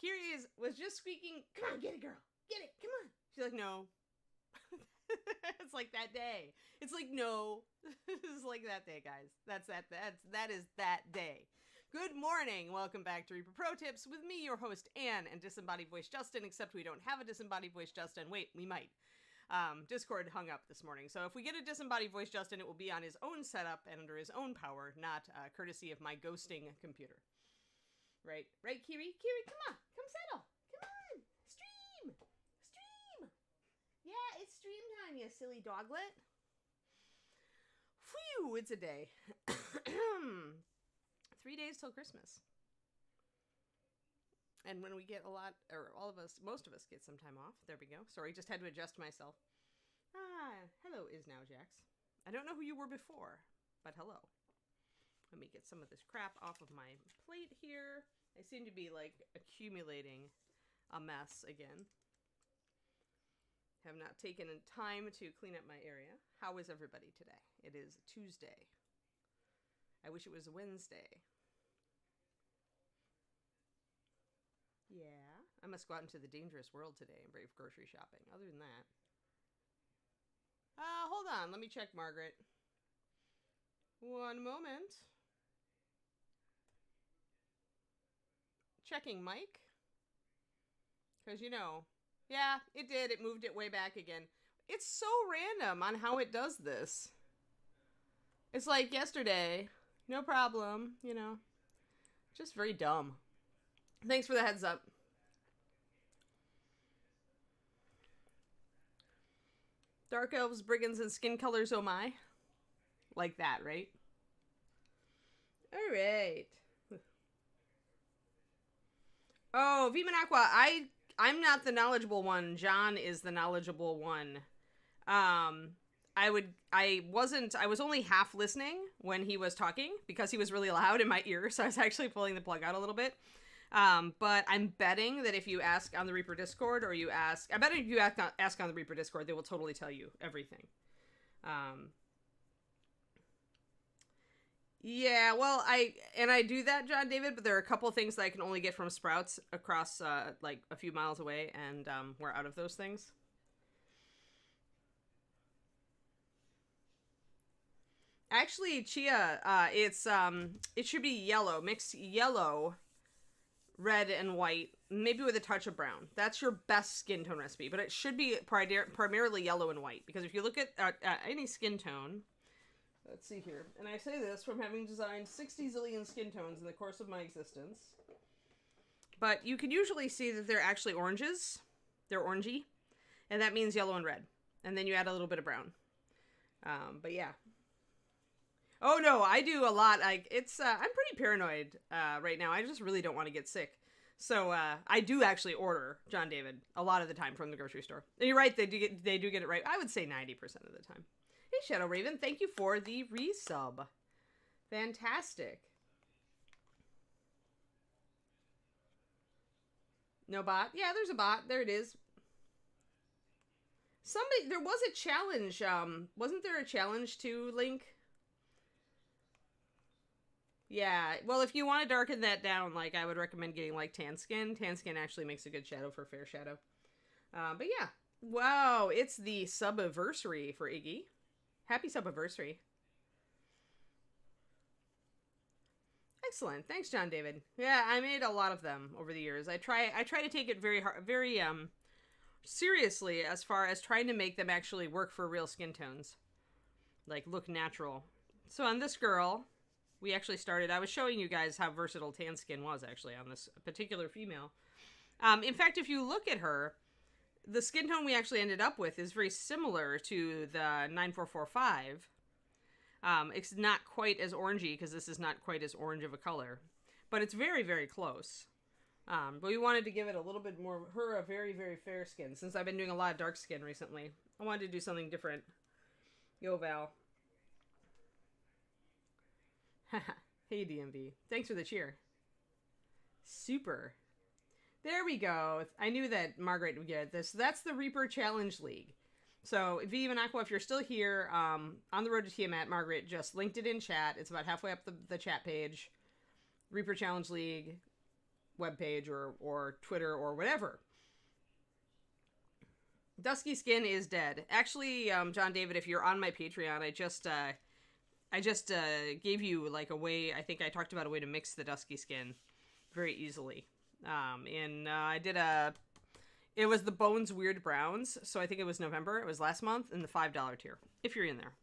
Kiri was just squeaking, "Come on, get it, girl. Get it. Come on." She's like, "No." It's like that day. It's like, no. It's like that day, guys. That is that day. Good morning. Welcome back to Reaper Pro Tips with me, your host, Anne, and disembodied voice Justin, except we don't have a disembodied voice Justin. Wait, we might. Discord hung up this morning. So if we get a disembodied voice Justin, it will be on his own setup and under his own power, not courtesy of my ghosting computer. Right, Kiri? Kiri, come on. Come settle. Come on. Stream. Yeah, it's stream time, you silly doglet. Phew, it's a day. 3 days till Christmas. And when we get most of us get some time off. There we go. Sorry, just had to adjust myself. Hello is now, Jax. I don't know who you were before, but hello. Let me get some of this crap off of my plate here. I seem to be, accumulating a mess again. Have not taken time to clean up my area. How is everybody today? It is Tuesday. I wish it was Wednesday. Yeah. I must go out into the dangerous world today and brave grocery shopping. Other than that. Hold on. Let me check, Margaret. One moment. Checking Mike. Because, yeah, it did. It moved it way back again. It's so random on how it does this. It's like yesterday. No problem, Just very dumb. Thanks for the heads up. Dark elves, brigands, and skin colors, oh my. Like that, right? All right. Oh, Vimanaqua, I'm not the knowledgeable one. John is the knowledgeable one. I was only half listening when he was talking because he was really loud in my ear. So I was actually pulling the plug out a little bit. But I'm betting that if you ask on the Reaper Discord I bet if you ask on the Reaper Discord, they will totally tell you everything. Yeah, well, I do that, John David, but there are a couple of things that I can only get from Sprouts across, a few miles away, and, we're out of those things. Actually, chia, it should be yellow. Mix yellow, red, and white, maybe with a touch of brown. That's your best skin tone recipe, but it should be primarily yellow and white, because if you look at any skin tone... Let's see here. And I say this from having designed 60 zillion skin tones in the course of my existence. But you can usually see that they're actually oranges. They're orangey. And that means yellow and red. And then you add a little bit of brown. But yeah. Oh no, I do a lot. I'm pretty paranoid right now. I just really don't want to get sick. So I do actually order, John David, a lot of the time from the grocery store. And you're right, they do get it right. I would say 90% of the time. Hey, Shadow Raven, thank you for the resub. Fantastic. No bot? Yeah, there's a bot. There it is. There was a challenge. Wasn't there a challenge to Link? Yeah, well, if you want to darken that down, I would recommend getting, tan skin. Tan skin actually makes a good shadow for fair shadow. But yeah. Wow, it's the sub-anniversary for Iggy. Happy sub-anniversary. Excellent. Thanks, John David. Yeah, I made a lot of them over the years. I try to take it very seriously as far as trying to make them actually work for real skin tones. Look natural. So on this girl, we actually started... I was showing you guys how versatile tan skin was, actually, on this particular female. In fact, if you look at her... The skin tone we actually ended up with is very similar to the 9445. It's not quite as orangey because this is not quite as orange of a color. But it's very, very close. But we wanted to give it a little bit more... Her a very, very fair skin. Since I've been doing a lot of dark skin recently. I wanted to do something different. Yo, Val. Hey, DMV. Thanks for the cheer. Super. There we go. I knew that Margaret would get this. That's the Reaper Challenge League. So, Vive and Aqua, if you're still here, on the road to Tiamat, Margaret just linked it in chat. It's about halfway up the chat page. Reaper Challenge League webpage or Twitter or whatever. Dusky Skin is dead. Actually, John David, if you're on my Patreon, I just gave you like a way. I think I talked about a way to mix the Dusky Skin very easily. I did it was the Bones Weird Browns. So I think it was November. It was last month in the $5 tier. If you're in there.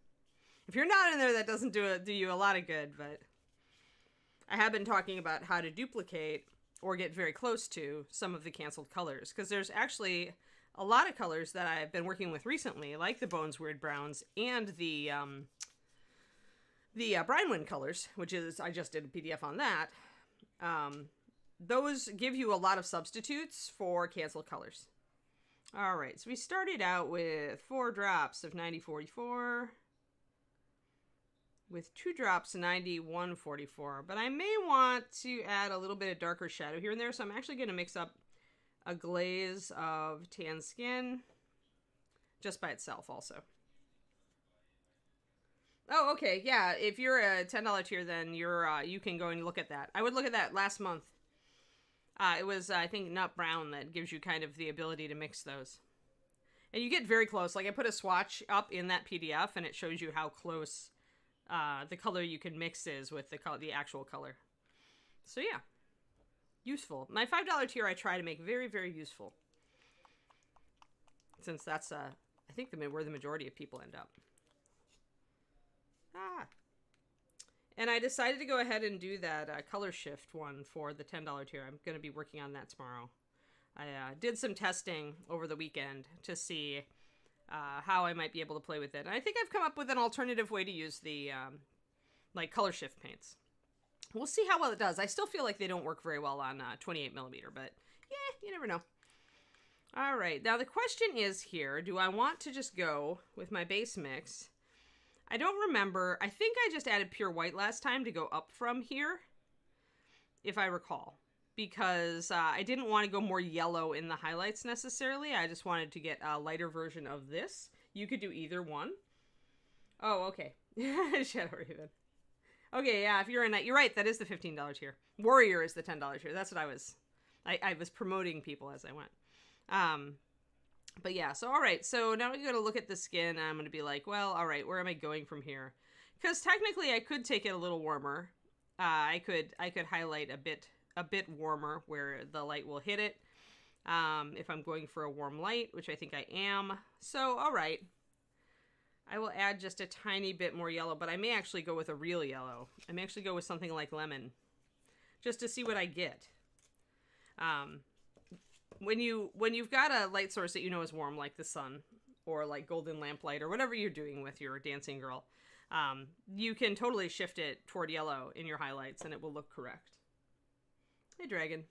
If you're not in there, that doesn't do you a lot of good, but I have been talking about how to duplicate or get very close to some of the canceled colors, because there's actually a lot of colors that I've been working with recently, like the Bones Weird Browns and the Brinewind colors, which is, I just did a PDF on that. Those give you a lot of substitutes for canceled colors. All right, so we started out with 4 drops of 9044 with 2 drops of 9144, but I may want to add a little bit of darker shadow here and there, so I'm actually going to mix up a glaze of tan skin just by itself also. Oh, okay, yeah, if you're a $10 tier, then you can go and look at that. I would look at that last month. It was, I think, Nut Brown that gives you kind of the ability to mix those. And you get very close. Like, I put a swatch up in that PDF, and it shows you how close the color you can mix is with the actual color. So, yeah. Useful. My $5 tier I try to make very, very useful. Since that's, I think, where the majority of people end up. And I decided to go ahead and do that color shift one for the $10 tier. I'm going to be working on that tomorrow. I did some testing over the weekend to see how I might be able to play with it. And I think I've come up with an alternative way to use the like color shift paints. We'll see how well it does. I still feel like they don't work very well on 28 millimeter, but yeah, you never know. All right, now the question is here, do I want to just go with my base mix? I don't remember. I think I just added pure white last time to go up from here, if I recall. Because I didn't want to go more yellow in the highlights necessarily. I just wanted to get a lighter version of this. You could do either one. Oh, okay. Shadow Raven. Okay, yeah, if you're in that, you're right. That is the $15 tier. Warrior is the $10 tier. That's what I was promoting people as I went. But yeah, so all right, so now we're going to look at the skin, and I'm going to be like, well, all right, where am I going from here? Because technically I could take it a little warmer. I could highlight a bit warmer where the light will hit it. If I'm going for a warm light, which I think I am. So, all right. I will add just a tiny bit more yellow, but I may actually go with a real yellow. I may actually go with something like lemon, just to see what I get. When you've got a light source that you know is warm, like the sun, or like golden lamplight, or whatever you're doing with your dancing girl, you can totally shift it toward yellow in your highlights, and it will look correct. Hey, dragon.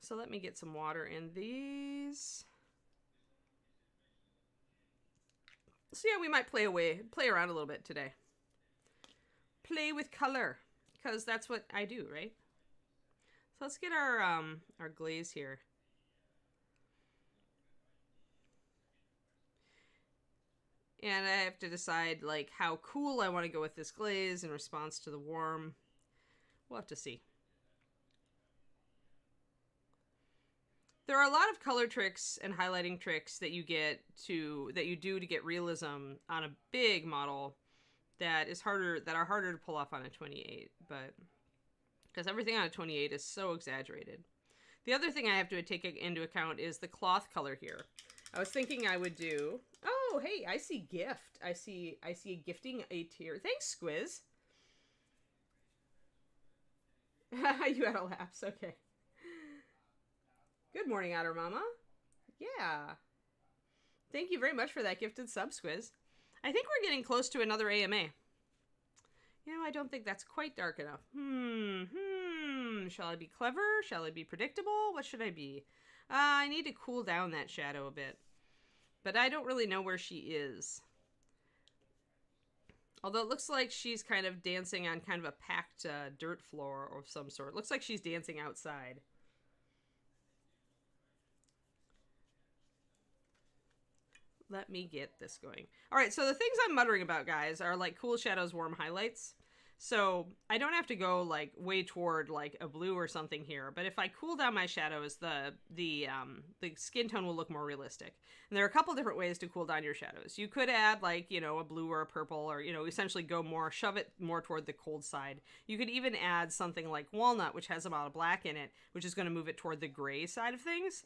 So let me get some water in these. So yeah, we might play around a little bit today. Play with color, because that's what I do, right? So let's get our glaze here. And I have to decide like how cool I want to go with this glaze in response to the warm. We'll have to see. There are a lot of color tricks and highlighting tricks that you do to get realism on a big model that are harder to pull off on a 28, but because everything on a 28 is so exaggerated. The other thing I have to take into account is the cloth color here. I was thinking I would do... Oh, hey, I see gift. I see gifting a tier. Thanks, Squiz. You had a lapse. Okay. Good morning, Otter Mama. Yeah. Thank you very much for that gifted sub, Squiz. I think we're getting close to another AMA. You know, I don't think that's quite dark enough. Shall I be clever? Shall I be predictable? What should I be? I need to cool down that shadow a bit. But I don't really know where she is. Although it looks like she's kind of dancing on kind of a packed dirt floor of some sort. It looks like she's dancing outside. Let me get this going. All right, so the things I'm muttering about, guys, are like cool shadows, warm highlights. So I don't have to go like way toward like a blue or something here, but if I cool down my shadows, the skin tone will look more realistic. And there are a couple different ways to cool down your shadows. You could add like, you know, a blue or a purple, or, you know, essentially go more, shove it more toward the cold side. You could even add something like walnut, which has a lot of black in it, which is going to move it toward the gray side of things.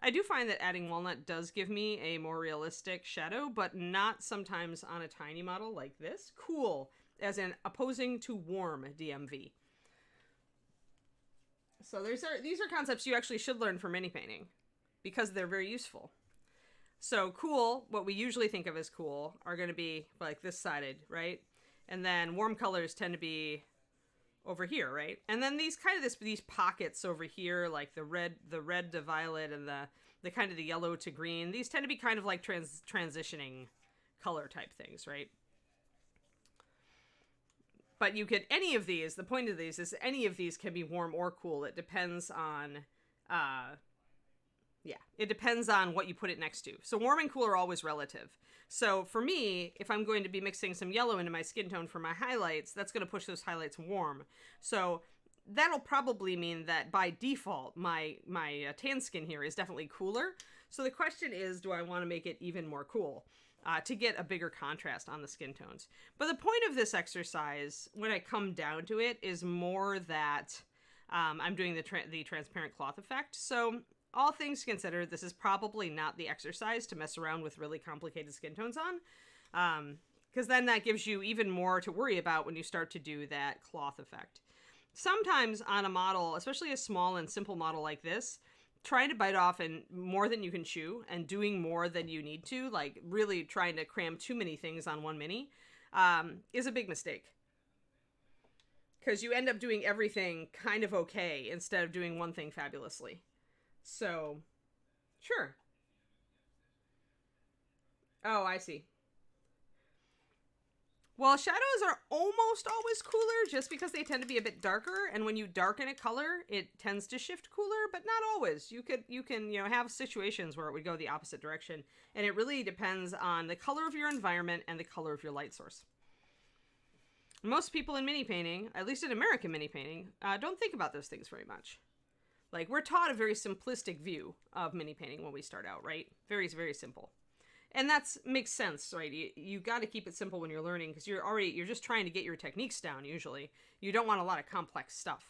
I do find that adding walnut does give me a more realistic shadow, but not sometimes on a tiny model like this. Cool. As in opposing to warm DMV. So these are concepts you actually should learn for mini painting because they're very useful. So cool, what we usually think of as cool, are going to be like this sided, right? And then warm colors tend to be over here, right? And then these pockets over here, like the red to violet, and the kind of the yellow to green. These tend to be kind of like transitioning color type things, right? But you could, any of these, the point of these is any of these can be warm or cool. It depends on, it depends on what you put it next to. So warm and cool are always relative. So for me, if I'm going to be mixing some yellow into my skin tone for my highlights, that's going to push those highlights warm. So that'll probably mean that by default, my tan skin here is definitely cooler. So the question is, do I want to make it even more cool? To get a bigger contrast on the skin tones. But the point of this exercise, when I come down to it, is more that I'm doing the transparent cloth effect. So all things considered, this is probably not the exercise to mess around with really complicated skin tones on. Because then that gives you even more to worry about when you start to do that cloth effect. Sometimes on a model, especially a small and simple model like this, trying to bite off and more than you can chew and doing more than you need to, like really trying to cram too many things on one mini, is a big mistake. Because you end up doing everything kind of okay instead of doing one thing fabulously. So, sure. Oh, I see. Well, shadows are almost always cooler just because they tend to be a bit darker, and when you darken a color, it tends to shift cooler, but not always. You can, you know, have situations where it would go the opposite direction, and it really depends on the color of your environment and the color of your light source. Most people in mini painting, at least in American mini painting, don't think about those things very much. Like, we're taught a very simplistic view of mini painting when we start out, right? Very, very simple. And that makes sense, right? You got to keep it simple when you're learning because you're just trying to get your techniques down usually. You don't want a lot of complex stuff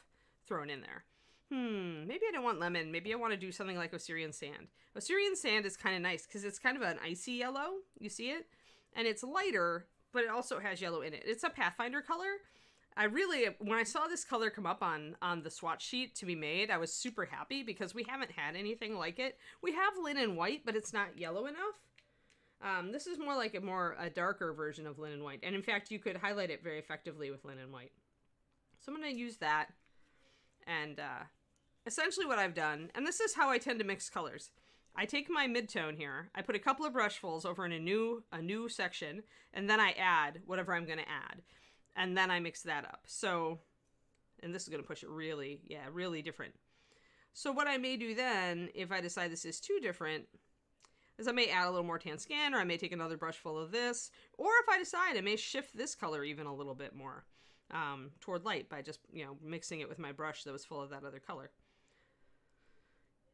thrown in there. Maybe I don't want lemon. Maybe I want to do something like Osirian sand. Osirian sand is kind of nice because it's kind of an icy yellow. You see it? And it's lighter, but it also has yellow in it. It's a Pathfinder color. When I saw this color come up on the swatch sheet to be made, I was super happy because we haven't had anything like it. We have linen white, but it's not yellow enough. This is more like a darker version of linen white. And in fact, you could highlight it very effectively with linen white. So I'm going to use that. And essentially what I've done, and this is how I tend to mix colors. I take my mid-tone here, I put a couple of brushfuls over in a new section, and then I add whatever I'm going to add. And then I mix that up. So, and this is going to push it really different. So what I may do then, if I decide this is too different, is I may add a little more tan skin, or I may take another brush full of this, or if I decide, I may shift this color even a little bit more toward light by just, you know, mixing it with my brush that was full of that other color.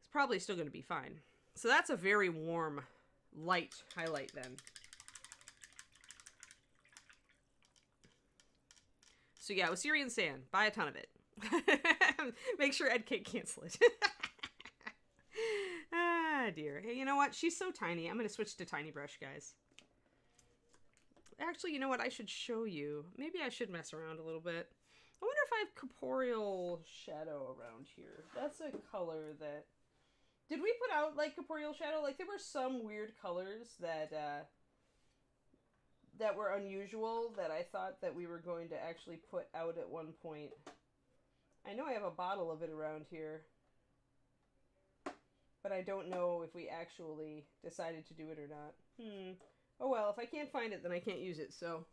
It's probably still going to be fine. So that's a very warm, light highlight then. So yeah, Osirian sand, buy a ton of it. Make sure Ed can't cancel it. Ah, dear. Hey, you know what? She's so tiny. I'm going to switch to tiny brush, guys. Actually, you know what? I should show you. Maybe I should mess around a little bit. I wonder if I have corporeal shadow around here. That's a color that... Did we put out, like, corporeal shadow? Like, there were some weird colors that were unusual that I thought that we were going to actually put out at one point. I know I have a bottle of it around here. But I don't know if we actually decided to do it or not. Oh well, if I can't find it, then I can't use it, so.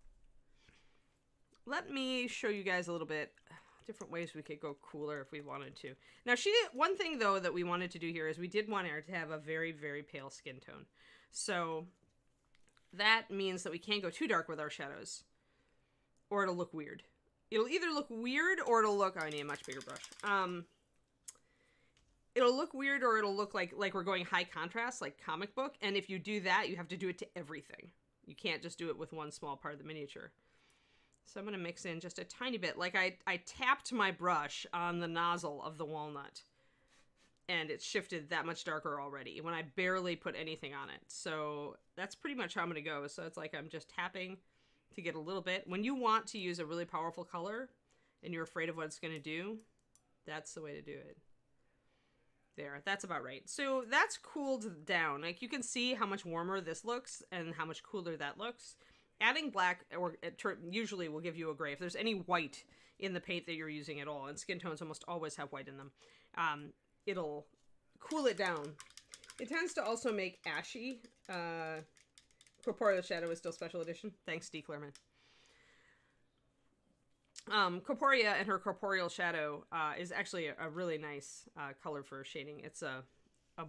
Let me show you guys a little bit different ways we could go cooler if we wanted to. Now, one thing, though, that we wanted to do here is we did want her to have a very, very pale skin tone. So, that means that we can't go too dark with our shadows, or it'll look weird. It'll either look weird or it'll look... Oh, I need a much bigger brush. It'll look weird or it'll look like we're going high contrast, like comic book. And if you do that, you have to do it to everything. You can't just do it with one small part of the miniature. So I'm going to mix in just a tiny bit. Like I tapped my brush on the nozzle of the walnut. And it's shifted that much darker already when I barely put anything on it. So that's pretty much how I'm going to go. So it's like I'm just tapping to get a little bit. When you want to use a really powerful color and you're afraid of what it's going to do, that's the way to do it. There, that's about right. So that's cooled down. Like you can see how much warmer this looks and how much cooler that looks. Adding black or usually will give you a gray. If there's any white in the paint that you're using at all, and skin tones almost always have white in them, it'll cool it down. It tends to also make ashy. Corporeal Shadow is still special edition. Thanks, D. Clerman. Corporea and her Corporeal Shadow is actually a really nice color for shading. It's a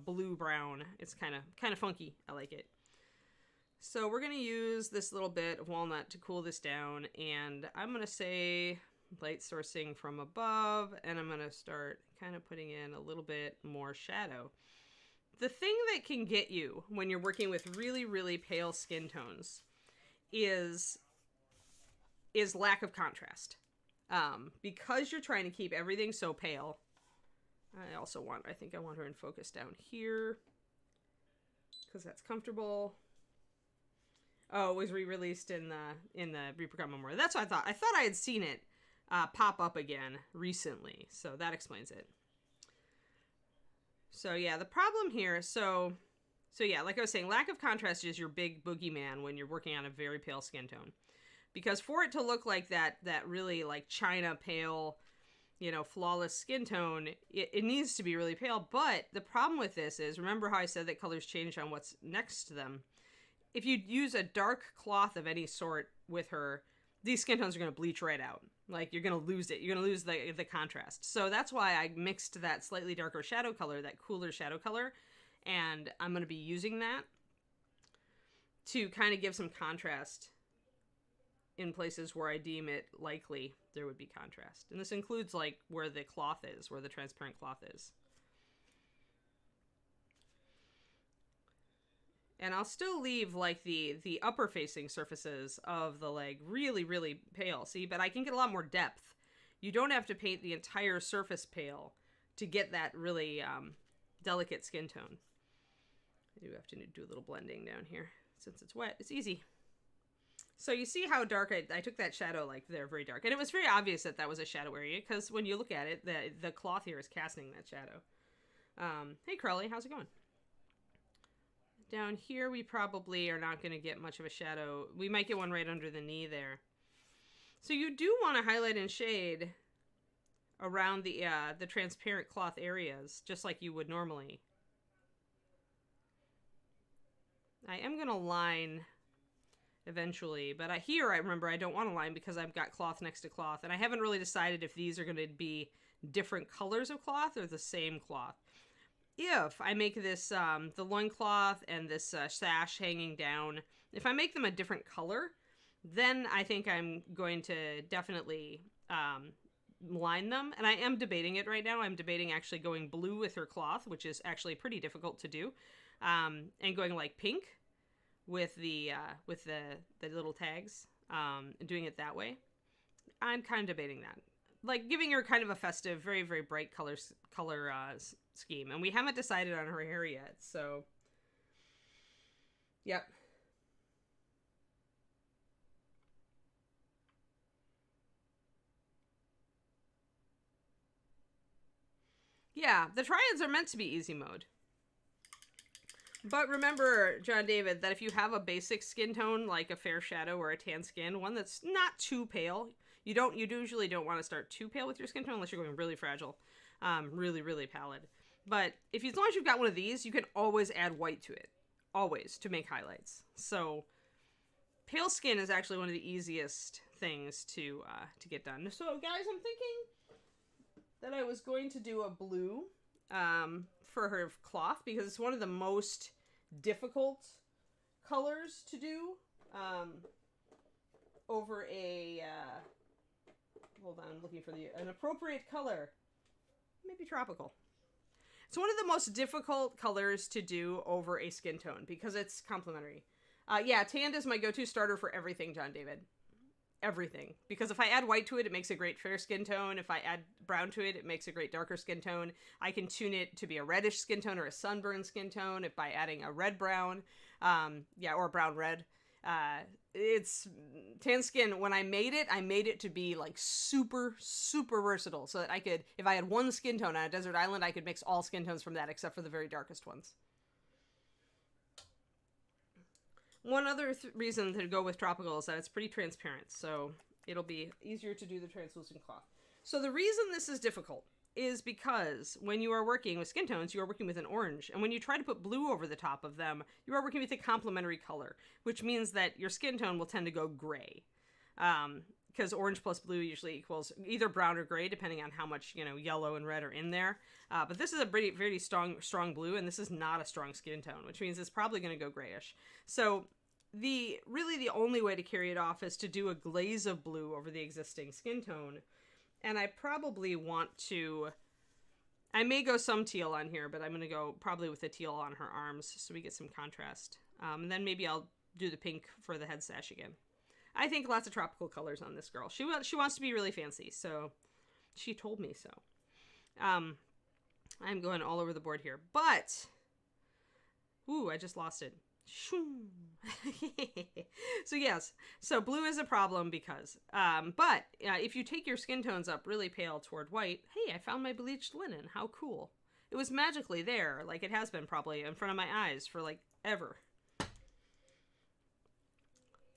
blue-brown. It's kind of funky. I like it. So we're going to use this little bit of walnut to cool this down, and I'm going to say light sourcing from above, and I'm going to start kind of putting in a little bit more shadow. The thing that can get you when you're working with really, really pale skin tones is lack of contrast. Because you're trying to keep everything so pale, I think I want her in focus down here because that's comfortable. Oh, it was re-released in the Reaper Memorial. That's what I thought. I thought I had seen it pop up again recently, so that explains it. So yeah, the problem here, so yeah, like I was saying, lack of contrast is your big boogeyman when you're working on a very pale skin tone. Because for it to look like that really like china pale, flawless skin tone, it needs to be really pale. But the problem with this is, remember how I said that colors change on what's next to them? If you use a dark cloth of any sort with her, these skin tones are going to bleach right out. Like, you're going to lose it. You're going to lose the contrast. So that's why I mixed that slightly darker shadow color, that cooler shadow color. And I'm going to be using that to kind of give some contrast in places where I deem it likely there would be contrast. And this includes like where the cloth is, where the transparent cloth is. And I'll still leave like the upper facing surfaces of the leg really, really pale. See, but I can get a lot more depth. You don't have to paint the entire surface pale to get that really delicate skin tone. I do have to do a little blending down here. Since it's wet, it's easy. So you see how dark I took that shadow, like they're very dark. And it was very obvious that that was a shadow area because when you look at it, the cloth here is casting that shadow. Hey, Crowley, how's it going? Down here, we probably are not going to get much of a shadow. We might get one right under the knee there. So you do want to highlight and shade around the transparent cloth areas, just like you would normally. I am going to line eventually, but here I remember I don't want to line because I've got cloth next to cloth, and I haven't really decided if these are going to be different colors of cloth or the same cloth. If I make this, the loincloth and this sash hanging down, if I make them a different color, then I think I'm going to definitely line them. And I am debating it right now. I'm debating actually going blue with her cloth, which is actually pretty difficult to do, and going like pink with the little tags, and doing it that way. I'm kind of debating that. Like giving her kind of a festive, very, very bright color scheme. And we haven't decided on her hair yet, so yep. Yeah, the triads are meant to be easy mode. But remember, John David, that if you have a basic skin tone, like a fair shadow or a tan skin, one that's not too pale, you usually don't want to start too pale with your skin tone unless you're going really fragile, really, really pallid. But as long as you've got one of these, you can always add white to it, always, to make highlights. So pale skin is actually one of the easiest things to get done. So guys, I'm thinking that I was going to do a blue for her cloth because it's one of the most difficult colors to do over a, hold on, I'm looking for an appropriate color. Maybe tropical. It's one of the most difficult colors to do over a skin tone because it's complementary. Yeah, tanned is my go-to starter for everything, John David. Everything. Because if I add white to it, it makes a great fair skin tone. If I add brown to it, it makes a great darker skin tone. I can tune it to be a reddish skin tone or a sunburned skin tone if by adding a red-brown, or a brown-red. It's tan skin. When I made it to be like super, super versatile so that I could, if I had one skin tone on a desert island, I could mix all skin tones from that except for the very darkest ones. One other reason to go with tropical is that it's pretty transparent, so it'll be easier to do the translucent cloth. So the reason this is difficult is because when you are working with skin tones, you are working with an orange. And when you try to put blue over the top of them, you are working with a complementary color, which means that your skin tone will tend to go gray. Because orange plus blue usually equals either brown or gray, depending on how much, yellow and red are in there. But this is a pretty, very strong blue, and this is not a strong skin tone, which means it's probably going to go grayish. So the only way to carry it off is to do a glaze of blue over the existing skin tone. And I probably want to, I may go some teal on here, but I'm going to go probably with the teal on her arms so we get some contrast. And then maybe I'll do the pink for the head sash again. I think lots of tropical colors on this girl. She wants to be really fancy, so she told me so. I'm going all over the board here, but, ooh, I just lost it. So yes, so blue is a problem because, but if you take your skin tones up really pale toward white, hey, I found my bleached linen. How cool. It was magically there, like it has been probably in front of my eyes for like ever.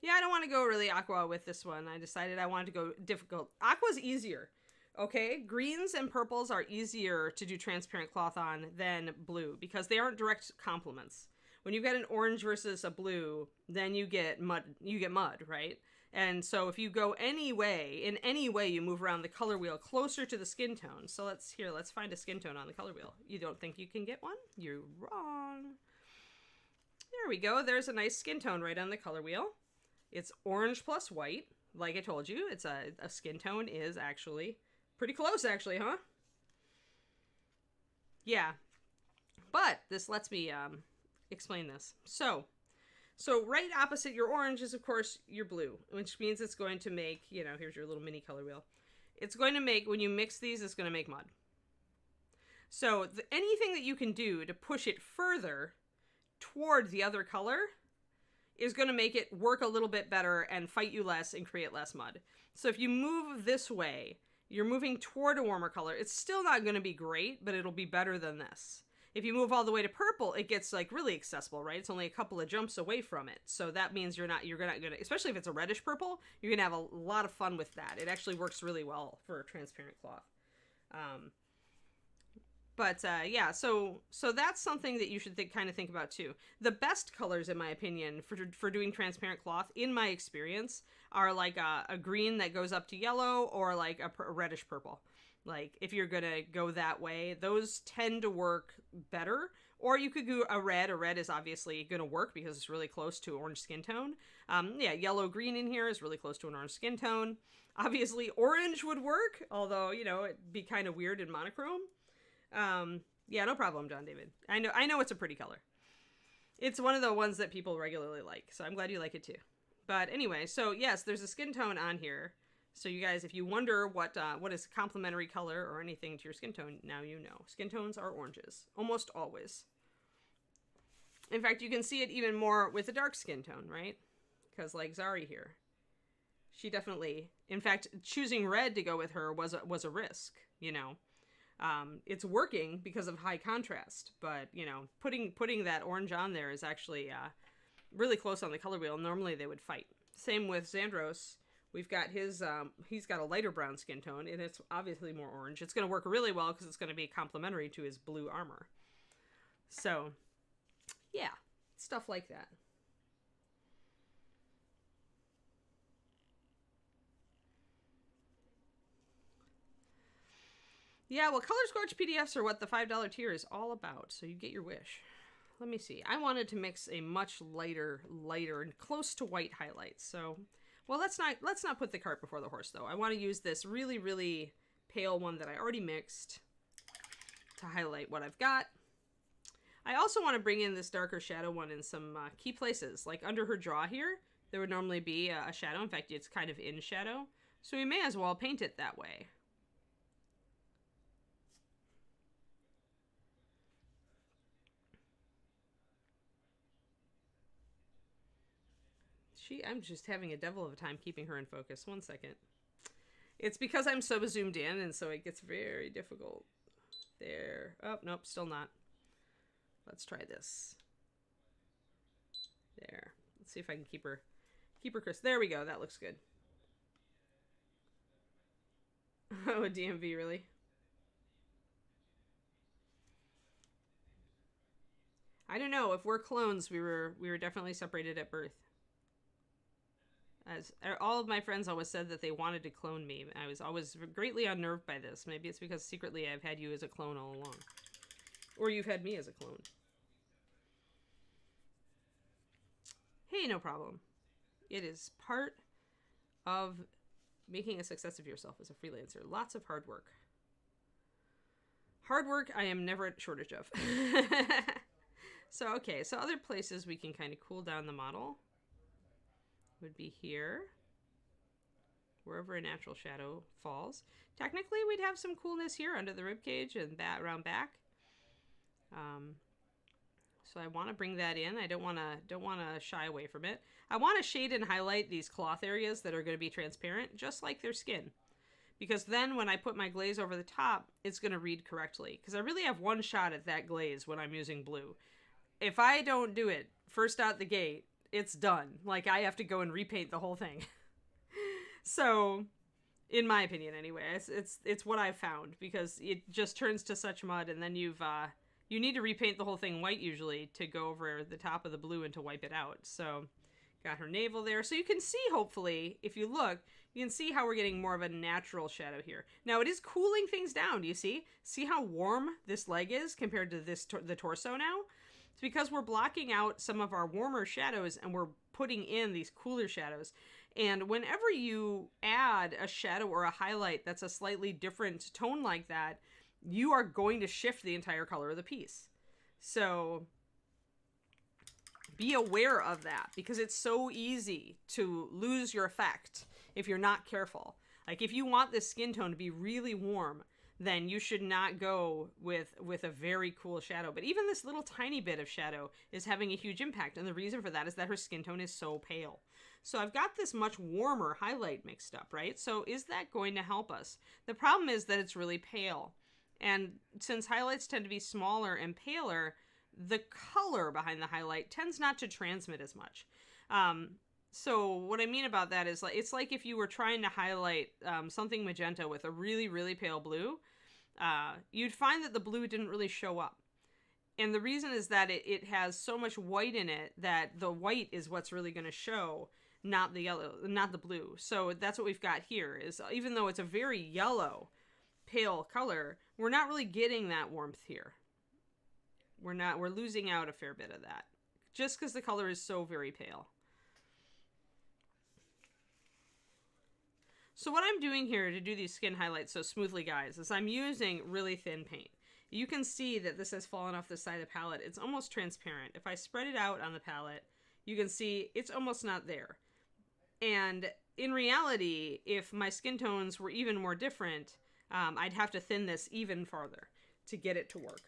Yeah, I don't want to go really aqua with this one. I decided I wanted to go difficult. Aqua's easier. Okay, greens and purples are easier to do transparent cloth on than blue because they aren't direct complements. When you've got an orange versus a blue, then you get mud, right? And so if you go in any way you move around the color wheel closer to the skin tone. So let's find a skin tone on the color wheel. You don't think you can get one? You're wrong. There we go. There's a nice skin tone right on the color wheel. It's orange plus white. Like I told you, it's a skin tone is actually pretty close actually, huh? Yeah. But this lets me, explain this. So right opposite your orange is, of course, your blue, which means it's going to make, here's your little mini color wheel. It's going to make, when you mix these, it's going to make mud. So anything that you can do to push it further toward the other color is going to make it work a little bit better and fight you less and create less mud. So if you move this way, you're moving toward a warmer color. It's still not going to be great, but it'll be better than this. If you move all the way to purple, it gets like really accessible, right? It's only a couple of jumps away from it. So that means you're not gonna, especially if it's a reddish purple, you're gonna have a lot of fun with that. It actually works really well for a transparent cloth. Yeah, so that's something that you should kind of think about too. The best colors, in my opinion, for doing transparent cloth, in my experience, are like a green that goes up to yellow or like a reddish purple. Like, if you're going to go that way, those tend to work better. Or you could do a red. A red is obviously going to work because it's really close to orange skin tone. Yeah, yellow-green in here is really close to an orange skin tone. Obviously, orange would work, although, it'd be kind of weird in monochrome. Yeah, no problem, John David. I know it's a pretty color. It's one of the ones that people regularly like, so I'm glad you like it too. But anyway, so yes, there's a skin tone on here. So you guys, if you wonder what is a complementary color or anything to your skin tone, now you know. Skin tones are oranges, almost always. In fact, you can see it even more with a dark skin tone, right? Because like Zari here, she definitely, in fact, choosing red to go with her was a risk, It's working because of high contrast, but, putting that orange on there is actually really close on the color wheel. Normally they would fight. Same with Xandros. We've got his, he's got a lighter brown skin tone, and it's obviously more orange. It's going to work really well because it's going to be complementary to his blue armor. So, yeah, stuff like that. Yeah, well, Color Scorch PDFs are what the $5 tier is all about, so you get your wish. let me see. I wanted to mix a much lighter and close to white highlights. So, well, let's not put the cart before the horse though. I want to use this really, really pale one that I already mixed to highlight what I've got. I also want to bring in this darker shadow one in some key places. Like under her jaw here, there would normally be a shadow. In fact, it's kind of in shadow. So we may as well paint it that way. I'm just having a devil of a time keeping her in focus. 1 second. It's because I'm so zoomed in, and so it gets very difficult. There. Oh, nope, still not. Let's try this. There. Let's see if I can keep her crisp. There we go. That looks good. Oh, a DMV, really? I don't know. If we're clones, we were definitely separated at birth. As all of my friends always said that they wanted to clone me. I was always greatly unnerved by this. Maybe it's because secretly I've had you as a clone all along. Or you've had me as a clone. Hey, no problem. It is part of making a success of yourself as a freelancer. Lots of hard work. Hard work I am never at shortage of. So, okay. So other places we can kind of cool down the model would be here, wherever a natural shadow falls. Technically, we'd have some coolness here under the rib cage and around back. So I want to bring that in. I don't want to shy away from it. I want to shade and highlight these cloth areas that are going to be transparent, just like their skin, because then when I put my glaze over the top, it's going to read correctly. Because I really have one shot at that glaze when I'm using blue. If I don't do it first out the gate, it's done. Like, I have to go and repaint the whole thing. So, in my opinion anyway, it's what I've found, because it just turns to such mud, and then you need to repaint the whole thing white usually to go over the top of the blue and to wipe it out. So, got her navel there. So you can see, hopefully, if you look, you can see how we're getting more of a natural shadow here. Now, it is cooling things down, do you see? See how warm this leg is compared to the torso now? It's because we're blocking out some of our warmer shadows and we're putting in these cooler shadows. And whenever you add a shadow or a highlight that's a slightly different tone like that, you are going to shift the entire color of the piece. So be aware of that, because it's so easy to lose your effect if you're not careful. Like, if you want this skin tone to be really warm, then you should not go with a very cool shadow. But even this little tiny bit of shadow is having a huge impact. And the reason for that is that her skin tone is so pale. So I've got this much warmer highlight mixed up, right? So is that going to help us? The problem is that it's really pale. And since highlights tend to be smaller and paler, the color behind the highlight tends not to transmit as much. So what I mean about that is, like, it's like if you were trying to highlight something magenta with a really, really pale blue, you'd find that the blue didn't really show up. And the reason is that it has so much white in it that the white is what's really going to show, not the yellow, not the blue. So that's what we've got here, is even though it's a very yellow, pale color, we're not really getting that warmth here. We're losing out a fair bit of that, just because the color is so very pale. So what I'm doing here to do these skin highlights so smoothly, guys, is I'm using really thin paint. You can see that this has fallen off the side of the palette. It's almost transparent. If I spread it out on the palette, you can see it's almost not there. And in reality, if my skin tones were even more different, I'd have to thin this even farther to get it to work.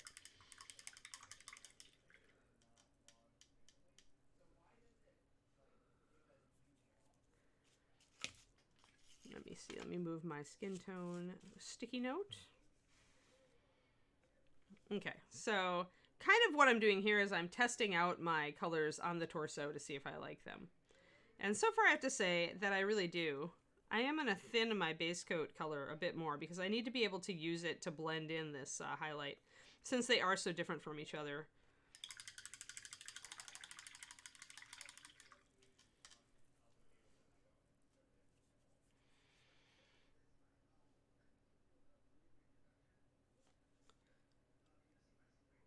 Let me see. Let me move my skin tone sticky note. Okay, so kind of what I'm doing here is I'm testing out my colors on the torso to see if I like them. And so far I have to say that I really do. I am going to thin my base coat color a bit more because I need to be able to use it to blend in this highlight, since they are so different from each other.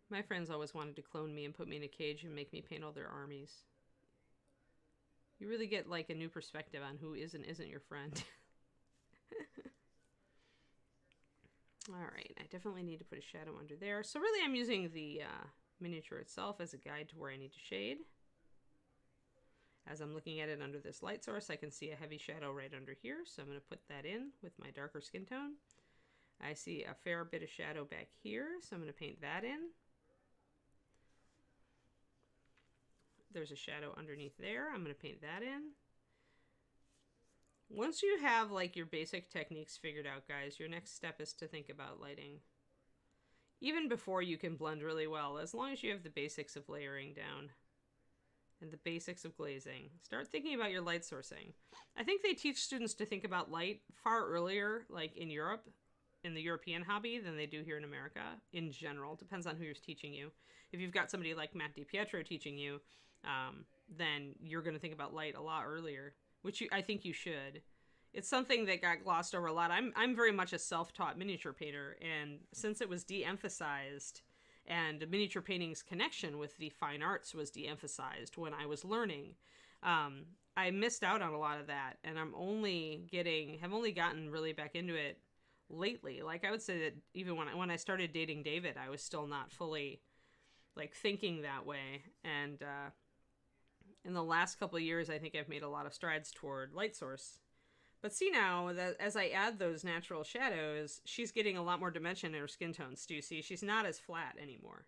My friends always wanted to clone me and put me in a cage and make me paint all their armies. You really get like a new perspective on who is and isn't your friend. Alright, I definitely need to put a shadow under there. So really I'm using the miniature itself as a guide to where I need to shade. As I'm looking at it under this light source, I can see a heavy shadow right under here, so I'm going to put that in with my darker skin tone. I see a fair bit of shadow back here, so I'm going to paint that in. There's a shadow underneath there. I'm going to paint that in. Once you have like your basic techniques figured out, guys, your next step is to think about lighting. Even before you can blend really well, as long as you have the basics of layering down and the basics of glazing. Start thinking about your light sourcing. I think they teach students to think about light far earlier, like in Europe, in the European hobby, than they do here in America, in general. Depends on who you're teaching you. If you've got somebody like Matt DiPietro teaching you, then you're going to think about light a lot earlier, which I think you should. It's something that got glossed over a lot. I'm very much a self-taught miniature painter, and since it was de-emphasized, and miniature painting's connection with the fine arts was de-emphasized when I was learning, I missed out on a lot of that, and have only gotten really back into it lately. Like, I would say that even when I started dating David, I was still not fully like thinking that way, and in the last couple of years, I think I've made a lot of strides toward light source. But see now, that as I add those natural shadows, she's getting a lot more dimension in her skin tones. Do you see? She's not as flat anymore.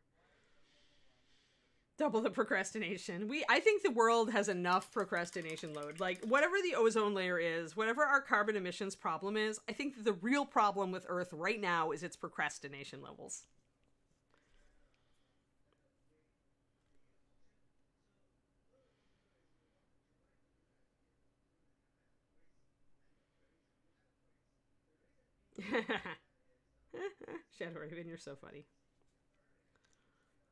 Double the procrastination. I think the world has enough procrastination load. Like, whatever the ozone layer is, whatever our carbon emissions problem is, I think the real problem with Earth right now is its procrastination levels. Shadow Raven, you're so funny.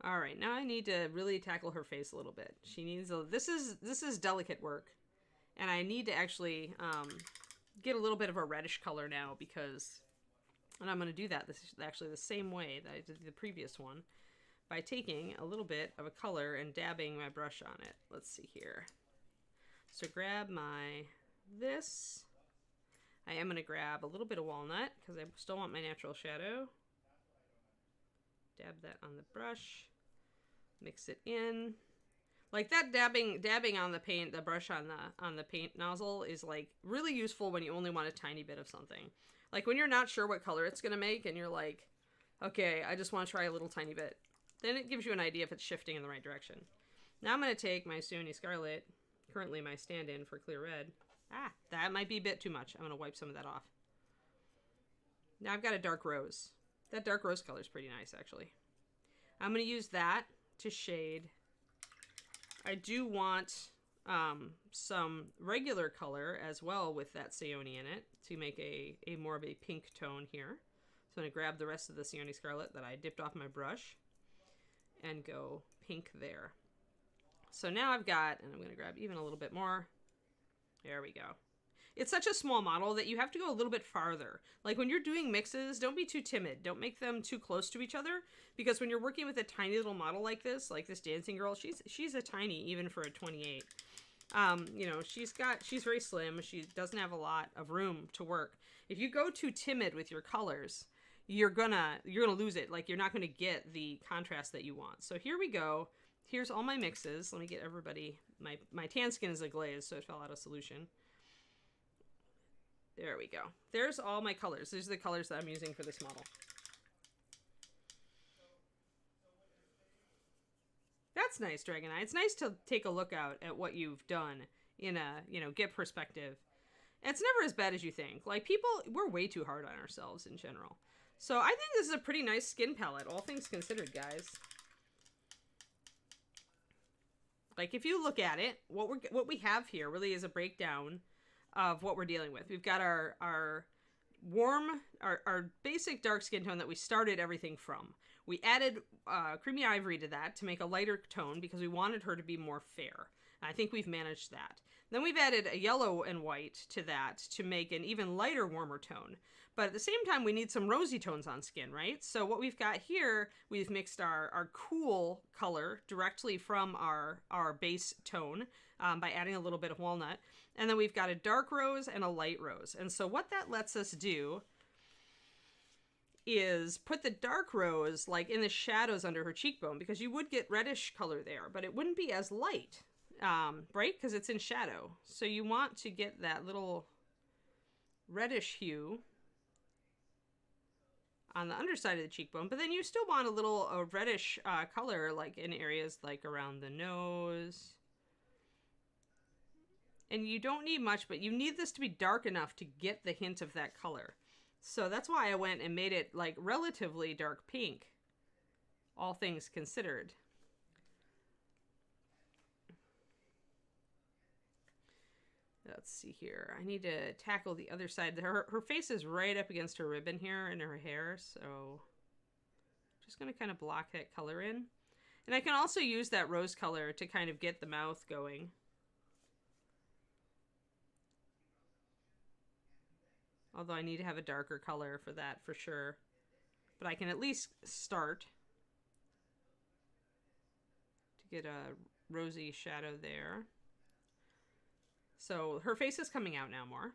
All right, now I need to really tackle her face a little bit. She needs this is delicate work, and I need to actually get a little bit of a reddish color now, because, and I'm going to do that this is actually the same way that I did the previous one, by taking a little bit of a color and dabbing my brush on it. Let's see here. So grab this. I am going to grab a little bit of walnut, because I still want my natural shadow. Dab that on the brush. Mix it in. Like, that dabbing on the paint, the brush on the paint nozzle is like really useful when you only want a tiny bit of something. Like when you're not sure what color it's going to make and you're like, okay, I just want to try a little tiny bit. Then it gives you an idea if it's shifting in the right direction. Now I'm going to take my Sione Scarlet, currently my stand-in for Clear Red. Ah, that might be a bit too much. I'm going to wipe some of that off. Now I've got a dark rose. That dark rose color is pretty nice, actually. I'm going to use that to shade. I do want some regular color as well with that Sione in it to make a more of a pink tone here. So I'm going to grab the rest of the Sione Scarlet that I dipped off my brush and go pink there. So now I've got, and I'm going to grab even a little bit more. There we go. It's such a small model that you have to go a little bit farther. Like when you're doing mixes, don't be too timid. Don't make them too close to each other, because when you're working with a tiny little model like this dancing girl, she's a tiny, even for a 28. You know, she's very slim. She doesn't have a lot of room to work. If you go too timid with your colors, you're gonna lose it. Like, you're not gonna get the contrast that you want. So here we go. Here's all my mixes. Let me get everybody. My tan skin is a glaze, so it fell out of solution. There we go. There's all my colors. These are the colors that I'm using for this model. That's nice, Dragon Eye. It's nice to take a look out at what you've done in a, get perspective. And it's never as bad as you think. Like, we're way too hard on ourselves in general. So I think this is a pretty nice skin palette, all things considered, guys. Like, if you look at it, what we have here really is a breakdown of what we're dealing with. We've got our basic dark skin tone that we started everything from. We added Creamy Ivory to that to make a lighter tone because we wanted her to be more fair. I think we've managed that. Then we've added a yellow and white to that to make an even lighter, warmer tone. But at the same time, we need some rosy tones on skin, right? So what we've got here, we've mixed our cool color directly from our base tone by adding a little bit of walnut. And then we've got a dark rose and a light rose. And so what that lets us do is put the dark rose like in the shadows under her cheekbone, because you would get reddish color there, but it wouldn't be as light, right? Because it's in shadow. So you want to get that little reddish hue on the underside of the cheekbone, but then you still want a little reddish color like in areas like around the nose. And you don't need much, but you need this to be dark enough to get the hint of that color. So that's why I went and made it like relatively dark pink, all things considered. Let's see here. I need to tackle the other side. Her face is right up against her ribbon here and her hair, so I'm just going to kind of block that color in. And I can also use that rose color to kind of get the mouth going. Although I need to have a darker color for that for sure. But I can at least start to get a rosy shadow there. So her face is coming out now more.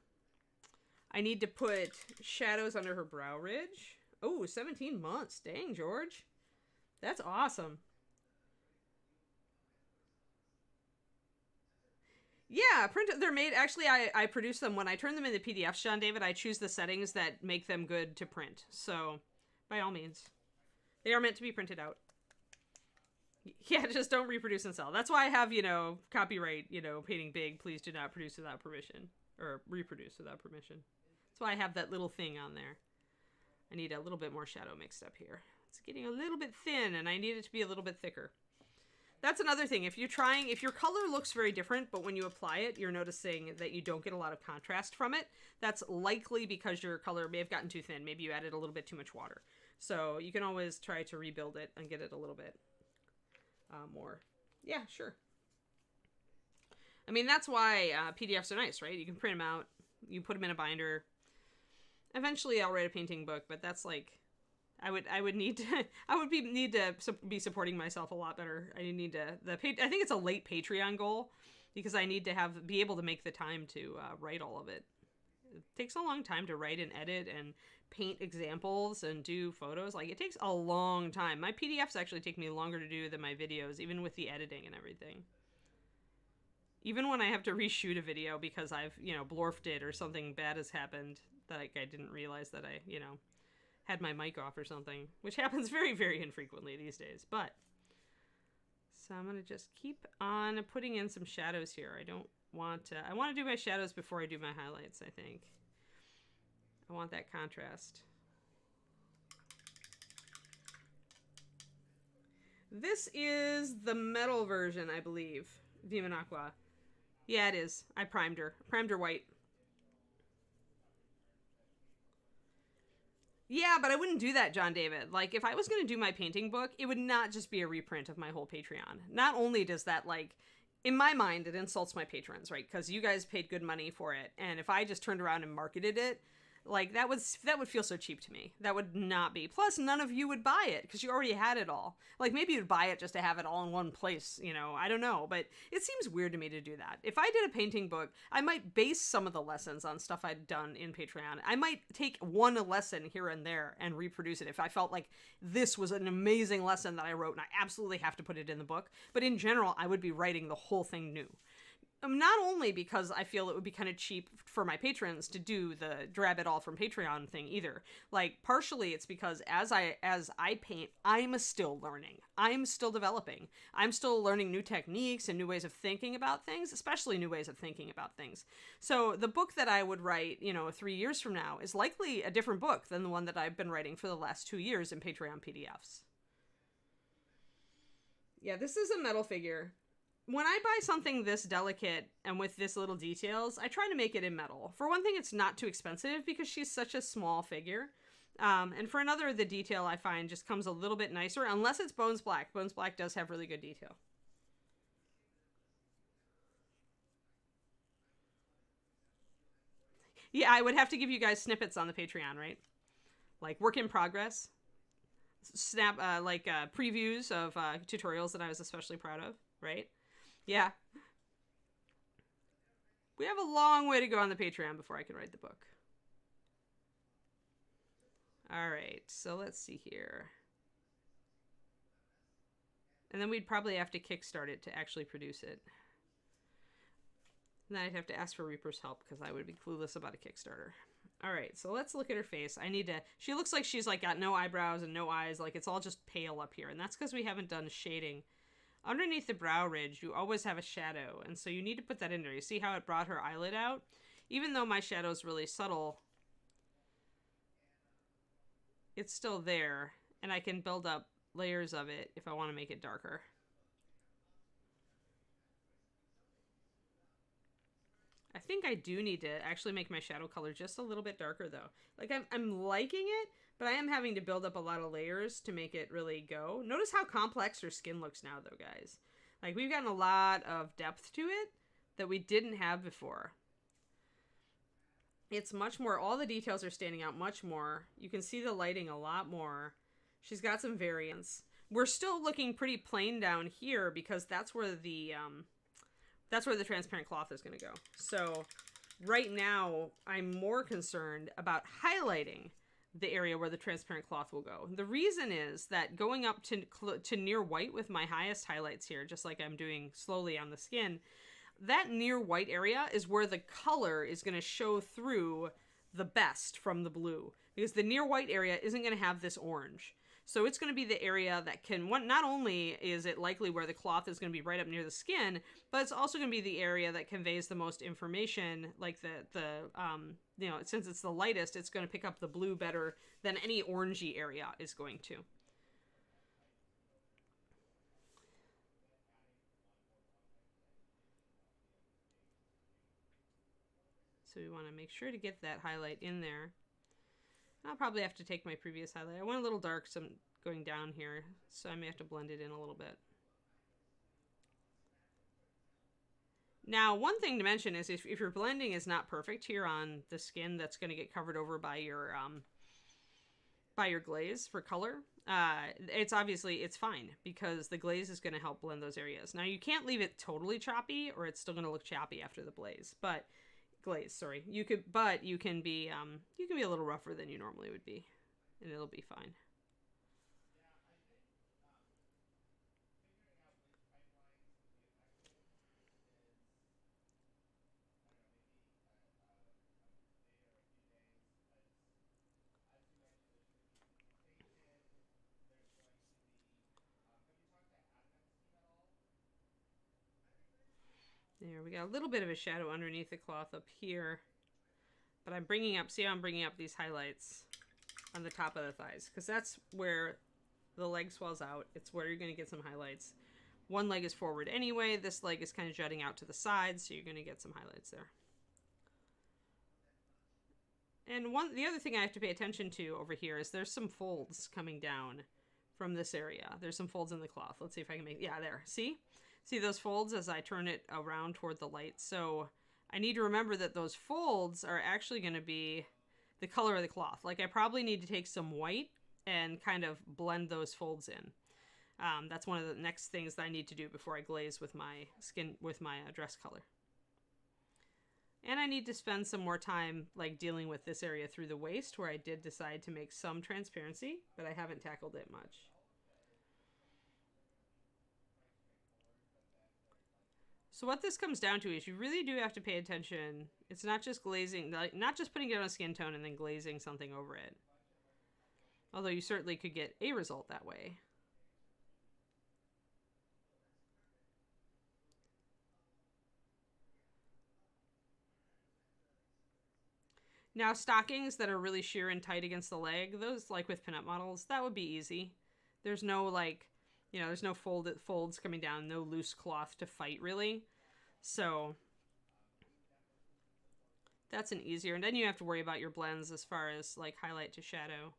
I need to put shadows under her brow ridge. Oh, 17 months. Dang, George. That's awesome. Yeah, they're made, actually, I produce them. When I turn them into PDFs, John David, I choose the settings that make them good to print. So, by all means. They are meant to be printed out. Yeah, just don't reproduce and sell. That's why I have, copyright, painting big, please do not produce without permission. Or reproduce without permission. That's why I have that little thing on there. I need a little bit more shadow mixed up here. It's getting a little bit thin, and I need it to be a little bit thicker. That's another thing. If your color looks very different, but when you apply it, you're noticing that you don't get a lot of contrast from it, that's likely because your color may have gotten too thin. Maybe you added a little bit too much water. So you can always try to rebuild it and get it a little bit more. Yeah, sure. I mean, that's why PDFs are nice, right? You can print them out. You put them in a binder. Eventually, I'll write a painting book, but that's like... I would need to be supporting myself a lot better. I need to I think it's a late Patreon goal, because I need to be able to make the time to write all of it. It takes a long time to write and edit and paint examples and do photos. Like, it takes a long time. My PDFs actually take me longer to do than my videos, even with the editing and everything. Even when I have to reshoot a video because I've, blorfed it or something bad has happened that I didn't realize that I, had my mic off or something, which happens very, very infrequently these days. But so I'm going to just keep on putting in some shadows here. I want to do my shadows before I do my highlights, I think. I want that contrast. This is the metal version, I believe. Viva Aqua. Yeah, it is. I primed her. Primed her white. Yeah, but I wouldn't do that, John David. Like, if I was going to do my painting book, it would not just be a reprint of my whole Patreon. Not only does that, like, in my mind, it insults my patrons, right? Because you guys paid good money for it. And if I just turned around and marketed it, like, that would feel so cheap to me. That would not be. Plus, none of you would buy it because you already had it all. Like, maybe you'd buy it just to have it all in one place, I don't know. But it seems weird to me to do that. If I did a painting book, I might base some of the lessons on stuff I'd done in Patreon. I might take one lesson here and there and reproduce it if I felt like this was an amazing lesson that I wrote and I absolutely have to put it in the book. But in general, I would be writing the whole thing new. Not only because I feel it would be kind of cheap for my patrons to do the grab it all from Patreon thing either. Like, partially it's because as I paint, I'm still learning. I'm still developing. I'm still learning new techniques and new ways of thinking about things, especially new ways of thinking about things. So the book that I would write, 3 years from now is likely a different book than the one that I've been writing for the last 2 years in Patreon PDFs. Yeah, this is a metal figure. When I buy something this delicate and with this little details, I try to make it in metal. For one thing, it's not too expensive because she's such a small figure. And for another, the detail I find just comes a little bit nicer, unless it's Bones Black. Bones Black does have really good detail. Yeah, I would have to give you guys snippets on the Patreon, right? Like work in progress. Snap, previews of tutorials that I was especially proud of, right? Yeah. We have a long way to go on the Patreon before I can write the book. All right, so let's see here. And then we'd probably have to kickstart it to actually produce it. And then I'd have to ask for Reaper's help because I would be clueless about a Kickstarter. All right, so let's look at her face. She looks like she's like got no eyebrows and no eyes. Like it's all just pale up here. And that's because we haven't done shading. Underneath the brow ridge, you always have a shadow. And so you need to put that in there. You see how it brought her eyelid out? Even though my shadow's really subtle, it's still there. And I can build up layers of it if I want to make it darker. I think I do need to actually make my shadow color just a little bit darker though. Like I'm liking it, but I am having to build up a lot of layers to make it really go. Notice how complex her skin looks now though, guys. Like we've gotten a lot of depth to it that we didn't have before. It's much more, all the details are standing out much more. You can see the lighting a lot more. She's got some variance. We're still looking pretty plain down here because that's where the transparent cloth is going to go. So right now, I'm more concerned about highlighting the area where the transparent cloth will go. The reason is that going up to near white with my highest highlights here, just like I'm doing slowly on the skin, that near white area is where the color is going to show through the best from the blue. Because the near white area isn't going to have this orange. So it's going to be the area that can, not only is it likely where the cloth is going to be right up near the skin, but it's also going to be the area that conveys the most information, like since it's the lightest, it's going to pick up the blue better than any orangey area is going to. So we want to make sure to get that highlight in there. I'll probably have to take my previous highlight. I went a little dark, so I'm going down here, so I may have to blend it in a little bit. Now, one thing to mention is if your blending is not perfect here on the skin that's going to get covered over by your glaze for color, it's fine because the glaze is going to help blend those areas. Now, you can't leave it totally choppy or it's still going to look choppy after the glaze, sorry. You can be a little rougher than you normally would be, and it'll be fine. There, we got a little bit of a shadow underneath the cloth up here. But I'm bringing up these highlights on the top of the thighs. Because that's where the leg swells out. It's where you're going to get some highlights. One leg is forward anyway. This leg is kind of jutting out to the side. So you're going to get some highlights there. And the other thing I have to pay attention to over here is there's some folds coming down from this area. There's some folds in the cloth. Let's see if I can make... Yeah, there. See? See those folds as I turn it around toward the light? So I need to remember that those folds are actually going to be the color of the cloth. Like I probably need to take some white and kind of blend those folds in. That's one of the next things that I need to do before I glaze with my skin, with my dress color. And I need to spend some more time like dealing with this area through the waist where I did decide to make some transparency, but I haven't tackled it much. So what this comes down to is you really do have to pay attention. It's not just glazing, like not just putting it on a skin tone and then glazing something over it. Although you certainly could get a result that way. Now stockings that are really sheer and tight against the leg, those like with pinup models, that would be easy. There's no like, there's no folds coming down, no loose cloth to fight really. So that's an easier, and then you have to worry about your blends as far as like highlight to shadow.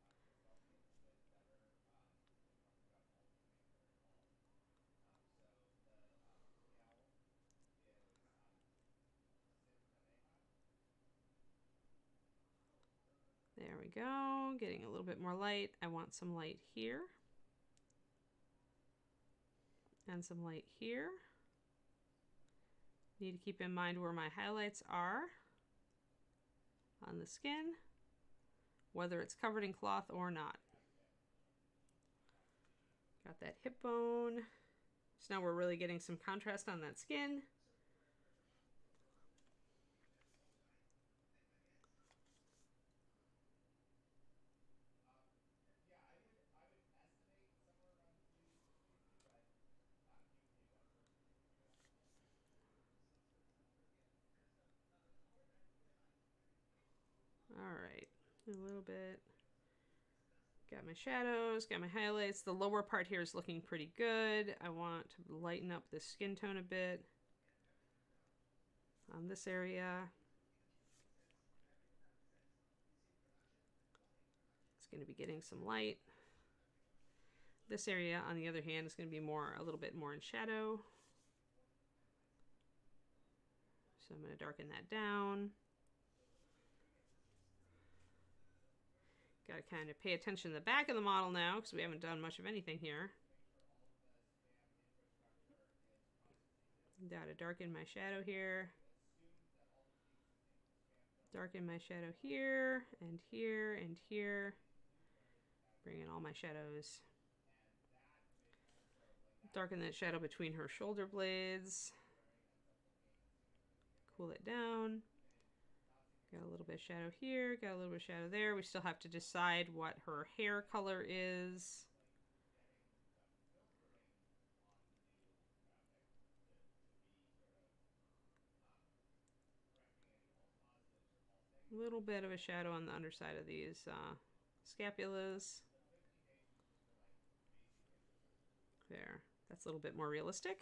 go. Getting a little bit more light. I want some light here. And some light here. Need to keep in mind where my highlights are on the skin, whether it's covered in cloth or not. Got that hip bone. So now we're really getting some contrast on that skin. All right, a little bit. Got my shadows, got my highlights. The lower part here is looking pretty good. I want to lighten up the skin tone a bit on this area. It's going to be getting some light. This area, on the other hand, is going to be a little bit more in shadow. So I'm going to darken that down. Got to kind of pay attention to the back of the model now because we haven't done much of anything here. Got to darken my shadow here. Darken my shadow here and here and here. Bring in all my shadows. Darken that shadow between her shoulder blades. Cool it down. Got a little bit of shadow here, got a little bit of shadow there. We still have to decide what her hair color is. A little bit of a shadow on the underside of these scapulas. There, that's a little bit more realistic.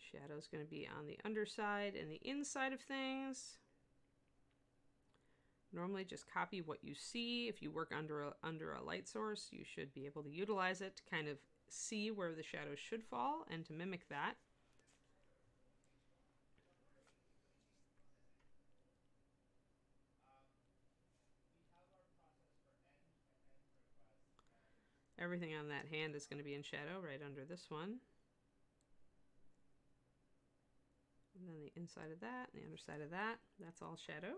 Shadow's going to be on the underside and the inside of things. Normally just copy what you see. If you work under a light source, you should be able to utilize it to kind of see where the shadows should fall and to mimic that. Everything on that hand is going to be in shadow right under this one. And then the inside of that and the underside of that, that's all shadow.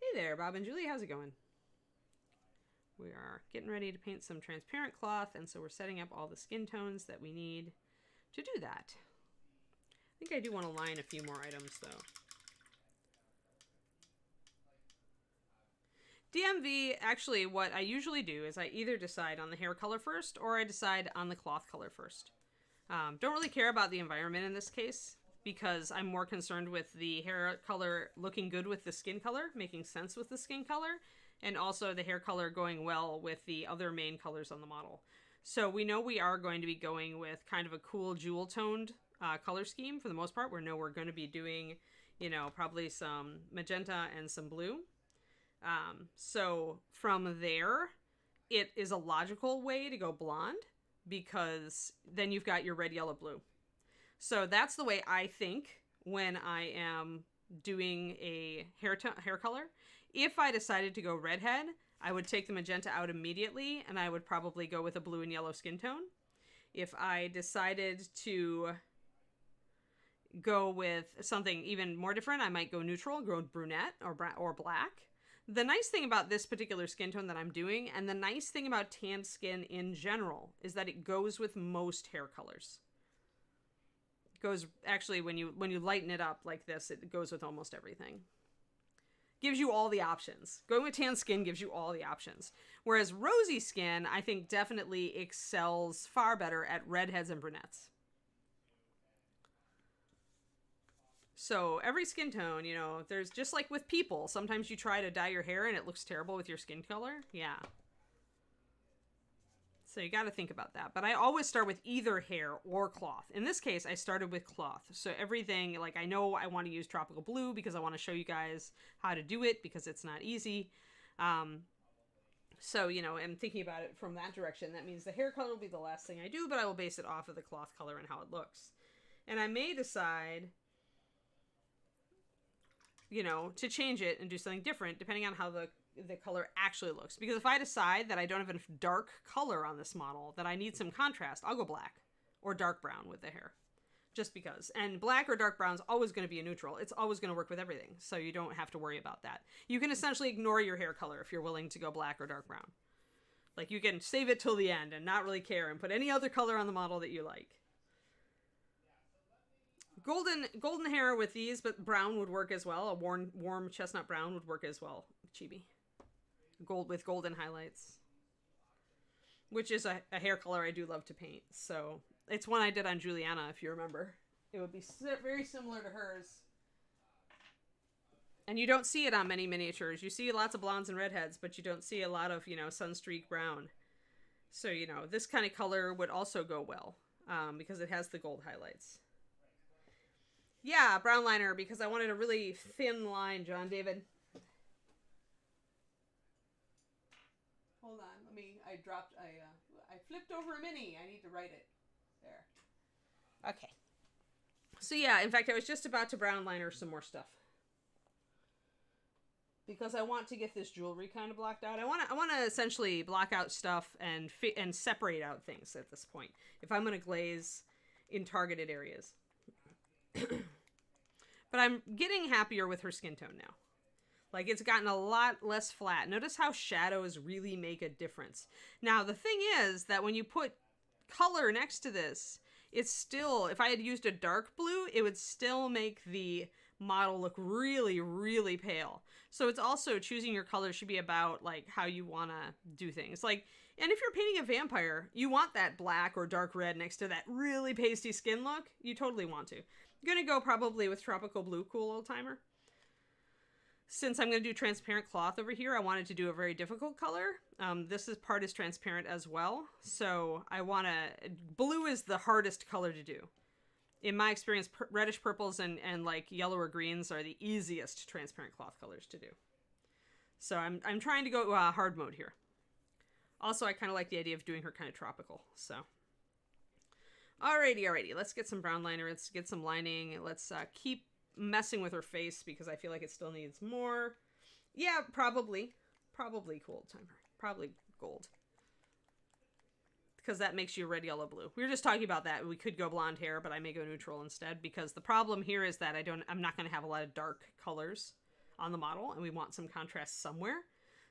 Hey there, Bob and Julie, how's it going? We are getting ready to paint some transparent cloth, and so we're setting up all the skin tones that we need to do that. I think I do want to line a few more items though. DMV, actually what I usually do is I either decide on the hair color first or I decide on the cloth color first. Don't really care about the environment in this case because I'm more concerned with the hair color looking good with the skin color, making sense with the skin color, and also the hair color going well with the other main colors on the model. So we know we are going to be going with kind of a cool jewel toned color scheme for the most part. We know we're going to be doing, you know, probably some magenta and some blue. So from there, it is a logical way to go blonde because then you've got your red, yellow, blue. So that's the way I think when I am doing a hair color. If I decided to go redhead, I would take the magenta out immediately and I would probably go with a blue and yellow skin tone. If I decided to go with something even more different, I might go neutral, go brunette or black. The nice thing about this particular skin tone that I'm doing, and the nice thing about tanned skin in general, is that it goes with most hair colors. It goes, actually, when you lighten it up like this, it goes with almost everything. Gives you all the options. Going with tan skin gives you all the options. Whereas rosy skin, I think, definitely excels far better at redheads and brunettes. So every skin tone, you know, there's just like with people, sometimes you try to dye your hair and it looks terrible with your skin color. Yeah. So you got to think about that. But I always start with either hair or cloth. In this case, I started with cloth. So everything, like I know I want to use tropical blue because I want to show you guys how to do it because it's not easy. So, you know, I'm thinking about it from that direction. That means the hair color will be the last thing I do, but I will base it off of the cloth color and how it looks. And I may decide you know, to change it and do something different depending on how the color actually looks. Because if I decide that I don't have enough dark color on this model, that I need some contrast, I'll go black or dark brown with the hair. Just because. And black or dark brown is always going to be a neutral. It's always going to work with everything. So you don't have to worry about that. You can essentially ignore your hair color if you're willing to go black or dark brown. Like, you can save it till the end and not really care and put any other color on the model that you like. Golden hair with these, but brown would work as well. A warm chestnut brown would work as well. Chibi. Gold with golden highlights. Which is a hair color I do love to paint. So it's one I did on Juliana, if you remember. It would be very similar to hers. And you don't see it on many miniatures. You see lots of blondes and redheads, but you don't see a lot of, you know, sunstreak brown. So, you know, this kind of color would also go well, because it has the gold highlights. Yeah, brown liner, because I wanted a really thin line, John David. Hold on, I flipped over a mini. I need to write it. There. Okay. So yeah, in fact, I was just about to brown liner some more stuff. Because I want to get this jewelry kind of blocked out. I want to essentially block out stuff and separate out things at this point. If I'm going to glaze in targeted areas. But I'm getting happier with her skin tone now. Like, it's gotten a lot less flat. Notice how shadows really make a difference. Now, the thing is that when you put color next to this, it's still, if I had used a dark blue, it would still make the model look really, really pale. So it's also, choosing your color should be about, like, how you want to do things. Like, and if you're painting a vampire, you want that black or dark red next to that really pasty skin look. You totally want to. I'm going to go probably with Tropical Blue Cool Old Timer. Since I'm going to do transparent cloth over here, I wanted to do a very difficult color. This part is transparent as well. So I want to... Blue is the hardest color to do. In my experience, reddish purples and like yellow or greens are the easiest transparent cloth colors to do. So I'm trying to go hard mode here. Also, I kind of like the idea of doing her kind of tropical. So, alrighty. Let's get some brown liner. Let's get some lining. Let's keep messing with her face because I feel like it still needs more. Yeah, probably cool timer. Probably gold. Because that makes you red, yellow, blue. We were just talking about that. We could go blonde hair, but I may go neutral instead because the problem here is that I'm not going to have a lot of dark colors on the model and we want some contrast somewhere.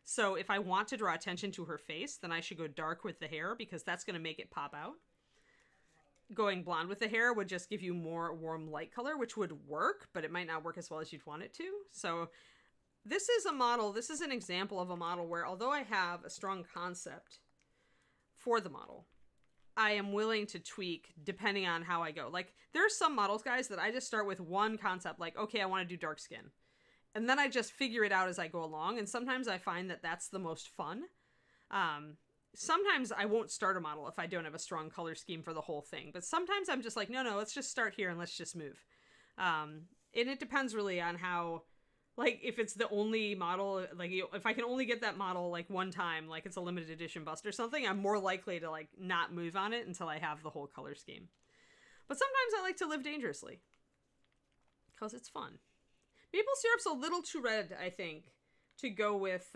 So if I want to draw attention to her face, then I should go dark with the hair because that's going to make it pop out. Going blonde with the hair would just give you more warm light color, which would work, but it might not work as well as you'd want it to. So this is an example of a model where although I have a strong concept for the model, I am willing to tweak depending on how I go. Like, there are some models, guys, that I just start with one concept, like, okay, I want to do dark skin. And then I just figure it out as I go along, and sometimes I find that that's the most fun. Sometimes I won't start a model if I don't have a strong color scheme for the whole thing. But sometimes I'm just like, no, let's just start here and let's just move. And it depends really on how, like, if it's the only model, like, if I can only get that model, like, one time, like it's a limited edition bust or something, I'm more likely to, like, not move on it until I have the whole color scheme. But sometimes I like to live dangerously. Because it's fun. Maple syrup's a little too red, I think, to go with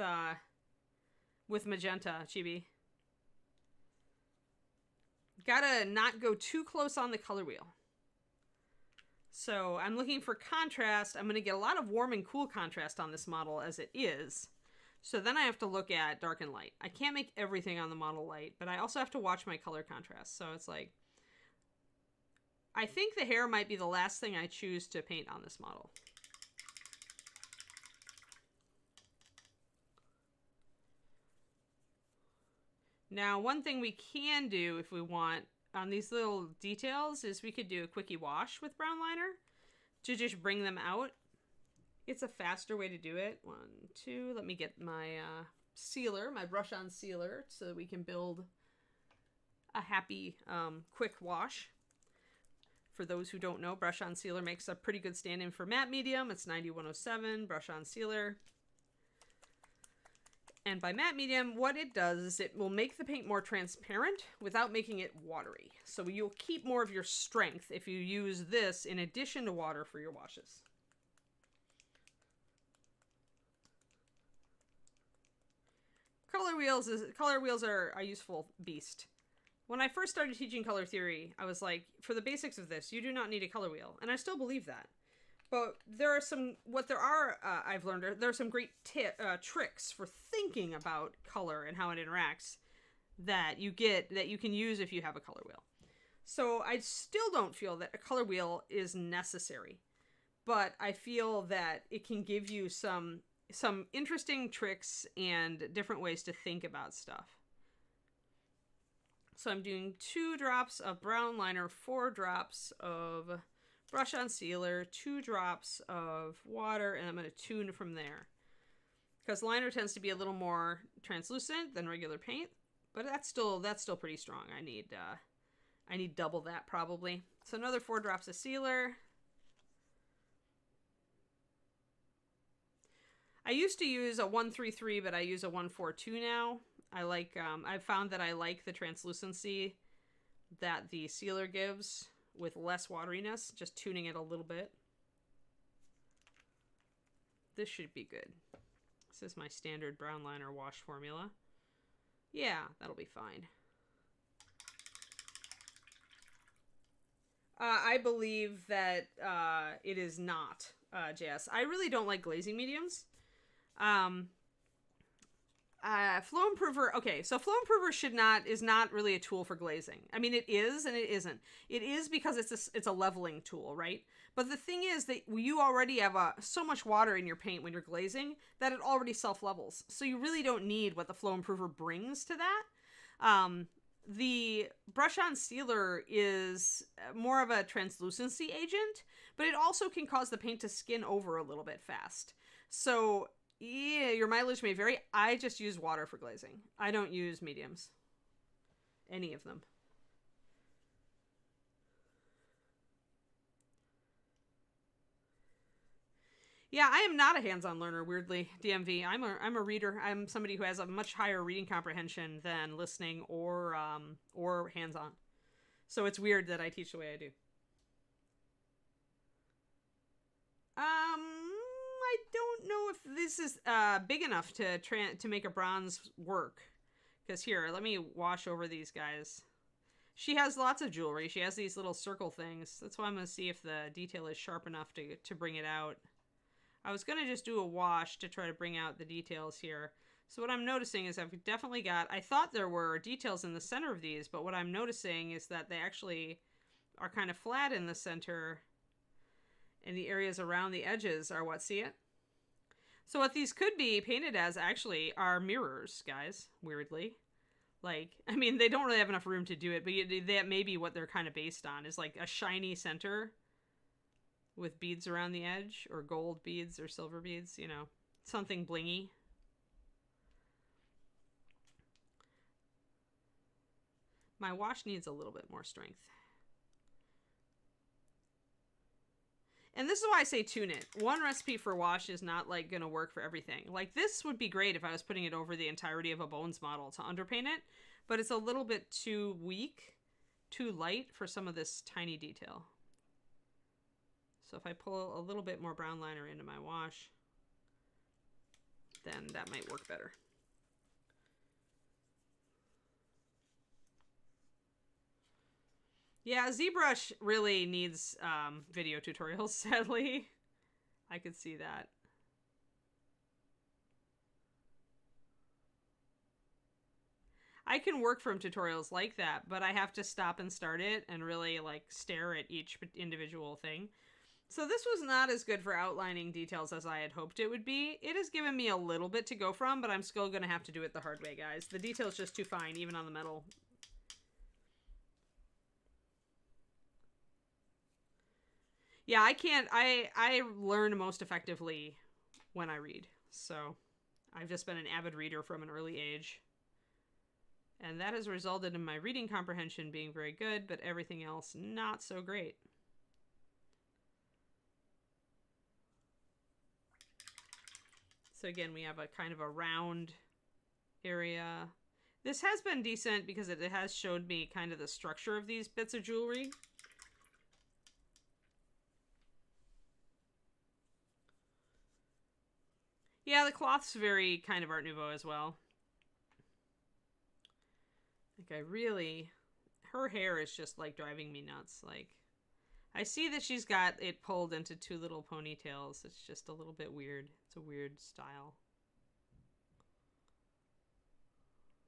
magenta, Chibi. Gotta not go too close on the color wheel. So I'm looking for contrast. I'm going to get a lot of warm and cool contrast on this model as it is. So then I have to look at dark and light. I can't make everything on the model light, but I also have to watch my color contrast. So it's like, I think the hair might be the last thing I choose to paint on this model. Now, one thing we can do if we want on these little details is we could do a quickie wash with brown liner to just bring them out. It's a faster way to do it. 1, 2, let me get my sealer, my brush on sealer, so that we can build a happy quick wash. For those who don't know, brush on sealer makes a pretty good stand-in for matte medium. It's 9107 brush on sealer. And by matte medium, what it does is it will make the paint more transparent without making it watery. So you'll keep more of your strength if you use this in addition to water for your washes. color wheels are a useful beast. When I first started teaching color theory, I was like, for the basics of this, you do not need a color wheel. And I still believe that. But I've learned, there are some great tricks for thinking about color and how it interacts that you can use if you have a color wheel. So I still don't feel that a color wheel is necessary. But I feel that it can give you some interesting tricks and different ways to think about stuff. So I'm doing 2 drops of brown liner, 4 drops of brush on sealer, 2 drops of water, and I'm going to tune from there. Because liner tends to be a little more translucent than regular paint, but that's still pretty strong. I need double that probably. So another 4 drops of sealer. I used to use a 133, but I use a 142 now. I've found that I like the translucency that the sealer gives with less wateriness, just tuning it a little bit. This should be good. This is my standard brown liner wash formula. Yeah, that'll be fine. I believe that it is not JS. I really don't like glazing mediums. Flow improver. Okay, so flow improver is not really a tool for glazing. I mean, it is and it isn't. It is because it's a leveling tool, right? But the thing is that you already have so much water in your paint when you're glazing that it already self-levels. So you really don't need what the flow improver brings to that. The brush on sealer is more of a translucency agent, but it also can cause the paint to skin over a little bit fast. So yeah, your mileage may vary. I just use water for glazing. I don't use mediums. Any of them. Yeah, I am not a hands-on learner, weirdly, DMV. I'm a reader. I'm somebody who has a much higher reading comprehension than listening or hands-on. So it's weird that I teach the way I do. I don't know if this is big enough to make a bronze work. Because here, let me wash over these guys. She has lots of jewelry. She has these little circle things. That's why I'm going to see if the detail is sharp enough to bring it out. I was going to just do a wash to try to bring out the details here. So what I'm noticing is I've definitely got... I thought there were details in the center of these, but what I'm noticing is that they actually are kind of flat in the center. And the areas around the edges are what? See it? So what these could be painted as actually are mirrors, guys, weirdly. Like, I mean, they don't really have enough room to do it, but that may be what they're kind of based on, is like a shiny center with beads around the edge, or gold beads or silver beads, you know, something blingy. My wash needs a little bit more strength. And this is why I say tune it. One recipe for wash is not like going to work for everything. Like this would be great if I was putting it over the entirety of a bones model to underpaint it, but it's a little bit too weak, too light for some of this tiny detail. So if I pull a little bit more brown liner into my wash, then that might work better. Yeah, ZBrush really needs video tutorials, sadly. I could see that. I can work from tutorials like that, but I have to stop and start it and really like stare at each individual thing. So this was not as good for outlining details as I had hoped it would be. It has given me a little bit to go from, but I'm still going to have to do it the hard way, guys. The detail's just too fine, even on the metal. Yeah, I learn most effectively when I read. So I've just been an avid reader from an early age. And that has resulted in my reading comprehension being very good, but everything else not so great. So again, we have a kind of a round area. This has been decent because it has showed me kind of the structure of these bits of jewelry. Yeah, the cloth's very kind of Art Nouveau as well. Like, I really... Her hair is just, like, driving me nuts. Like, I see that she's got it pulled into 2 little ponytails. It's just a little bit weird. It's a weird style.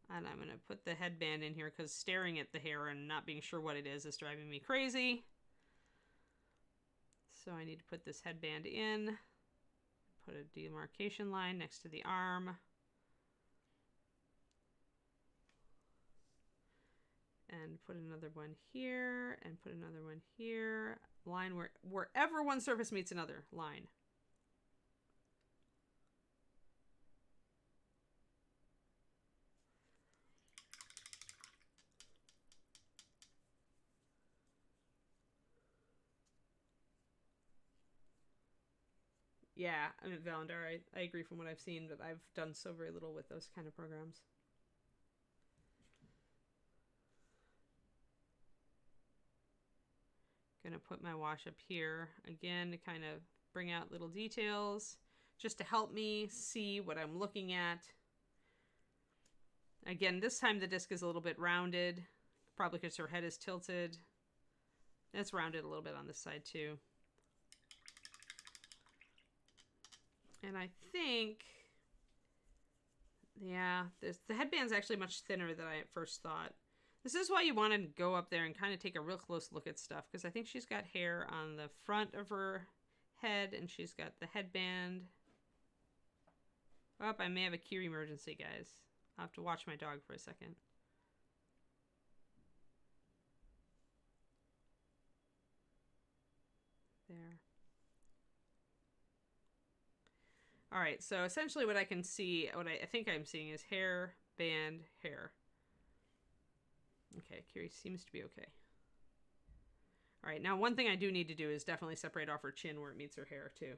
And I'm going to put the headband in here because staring at the hair and not being sure what it is driving me crazy. So I need to put this headband in. Put a demarcation line next to the arm. And put another one here, and put another one here. Line wherever one surface meets another line. Yeah, I mean, Valendar, I agree from what I've seen, but I've done so very little with those kind of programs. Gonna put my wash up here again to kind of bring out little details, just to help me see what I'm looking at. Again, this time the disc is a little bit rounded, probably because her head is tilted. It's rounded a little bit on this side too. And I think, yeah, the headband's actually much thinner than I at first thought. This is why you want to go up there and kind of take a real close look at stuff, because I think she's got hair on the front of her head, and she's got the headband. Oh, I may have a Kiri emergency, guys. I'll have to watch my dog for a second. There. All right, so essentially what I can see, what I think I'm seeing is hair, band, hair. Okay, Kiri seems to be okay. All right, now one thing I do need to do is definitely separate off her chin where it meets her hair too.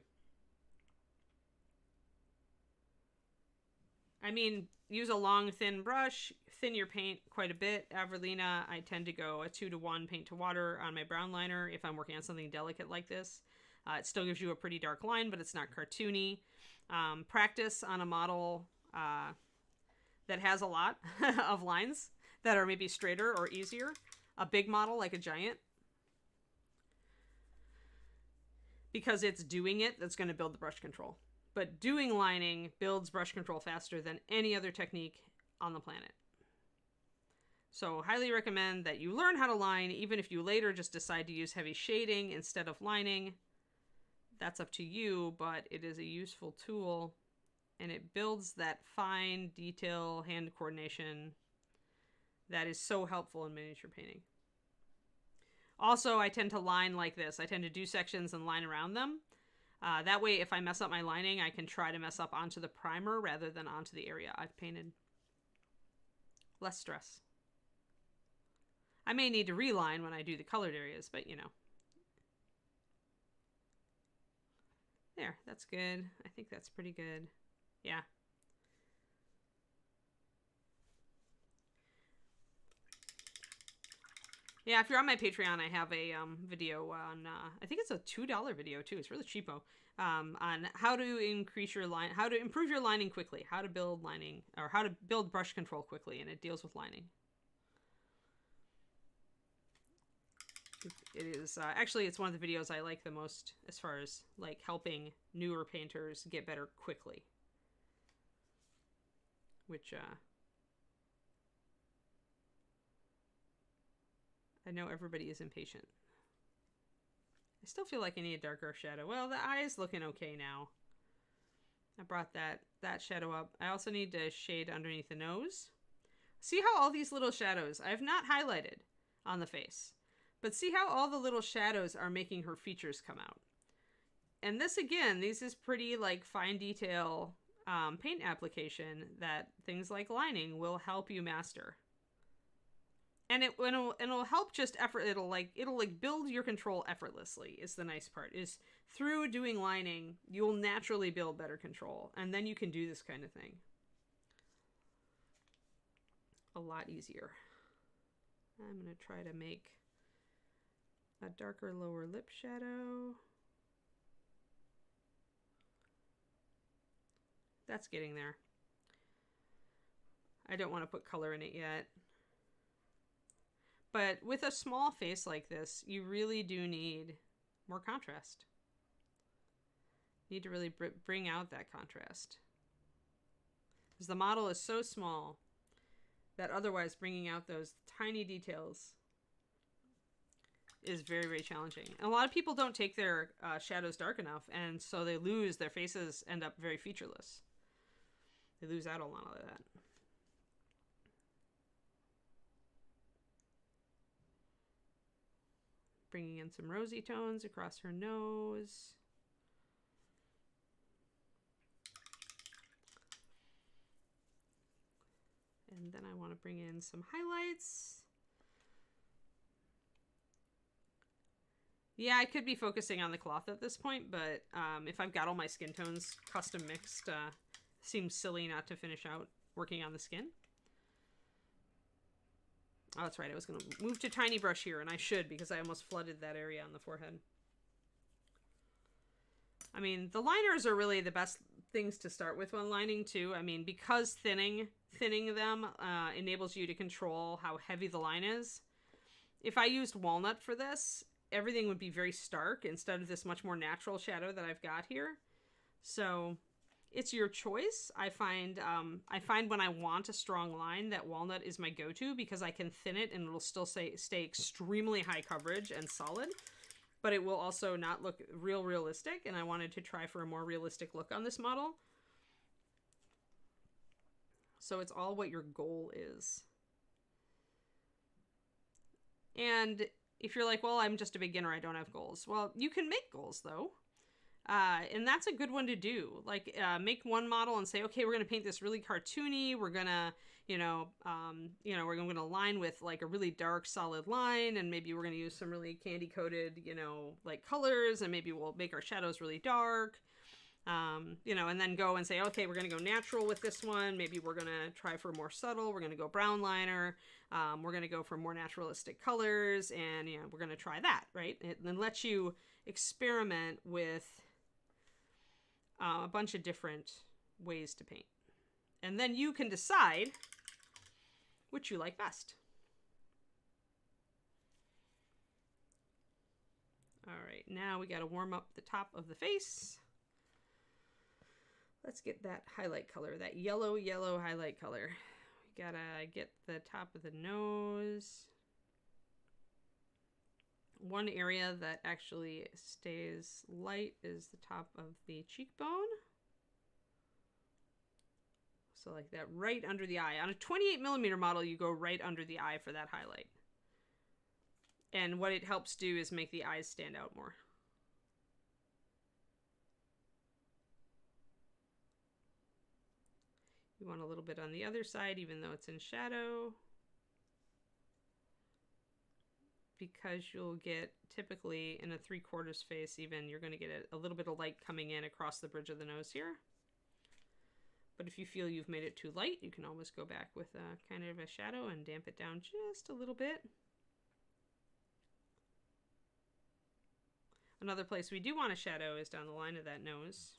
I mean, use a long, thin brush, thin your paint quite a bit. Avrilina, I tend to go a 2-to-1 paint to water on my brown liner if I'm working on something delicate like this. It still gives you a pretty dark line, but it's not cartoony. Practice on a model that has a lot of lines that are maybe straighter or easier. A big model like a giant. Because it's doing it that's going to build the brush control. But doing lining builds brush control faster than any other technique on the planet. So highly recommend that you learn how to line, even if you later just decide to use heavy shading instead of lining. That's up to you, but it is a useful tool, and it builds that fine detail hand coordination that is so helpful in miniature painting. Also, I tend to line like this. I tend to do sections and line around them. That way, if I mess up my lining, I can try to mess up onto the primer rather than onto the area I've painted. Less stress. I may need to reline when I do the colored areas, but you know. There, that's good. I think that's pretty good. Yeah. Yeah, if you're on my Patreon, I have a video on, I think it's a $2 video too. It's really cheapo. On how to increase your line, how to improve your lining quickly, how to build lining, or how to build brush control quickly, and it deals with lining. It is, actually, it's one of the videos I like the most as far as, like, helping newer painters get better quickly. Which, I know everybody is impatient. I still feel like I need a darker shadow. Well, the eye's looking okay now. I brought that shadow up. I also need to shade underneath the nose. See how all these little shadows, I have not highlighted on the face. But see how all the little shadows are making her features come out. And this, again, this is pretty, like, fine detail paint application that things like lining will help you master. And it'll help just it'll build your control effortlessly is the nice part. Is through doing lining, you'll naturally build better control. And then you can do this kind of thing a lot easier. I'm going to try to make a darker lower lip shadow. That's getting there. I don't want to put color in it yet. But with a small face like this, you really do need more contrast. You need to really bring out that contrast. Because the model is so small that otherwise bringing out those tiny details is very, very challenging. And a lot of people don't take their shadows dark enough, and so they lose, their faces end up very featureless. They lose out a lot of that. Bringing in some rosy tones across her nose. And then I want to bring in some highlights. Yeah, I could be focusing on the cloth at this point, but if I've got all my skin tones custom mixed, seems silly not to finish out working on the skin. Oh, that's right. I was going to move to tiny brush here, and I should because I almost flooded that area on the forehead. I mean, the liners are really the best things to start with when lining too. I mean, because thinning them enables you to control how heavy the line is. If I used walnut for this, everything would be very stark instead of this much more natural shadow that I've got here. So it's your choice. I find when I want a strong line that walnut is my go-to because I can thin it and it'll still stay extremely high coverage and solid, but it will also not look realistic, and I wanted to try for a more realistic look on this model. So it's all what your goal is. And if you're like, well, I'm just a beginner, I don't have goals. Well, you can make goals though. And that's a good one to do. Like, make one model and say, okay, we're going to paint this really cartoony. We're going to, we're going to line with like a really dark solid line. And maybe we're going to use some really candy coated, like colors, and maybe we'll make our shadows really dark. And then go and say, okay, we're going to go natural with this one. Maybe we're going to try for more subtle. We're going to go brown liner. We're going to go for more naturalistic colors, and, we're going to try that, right? It then lets you experiment with a bunch of different ways to paint. And then you can decide which you like best. All right, now we got to warm up the top of the face. Let's get that highlight color, that yellow highlight color. We gotta get the top of the nose. One area that actually stays light is the top of the cheekbone. So like that right under the eye. On a 28mm model, you go right under the eye for that highlight. And what it helps do is make the eyes stand out more. You want a little bit on the other side, even though it's in shadow. Because you'll get, typically in a 3/4 face even, you're going to get a little bit of light coming in across the bridge of the nose here. But if you feel you've made it too light, you can always go back with a kind of a shadow and damp it down just a little bit. Another place we do want a shadow is down the line of that nose.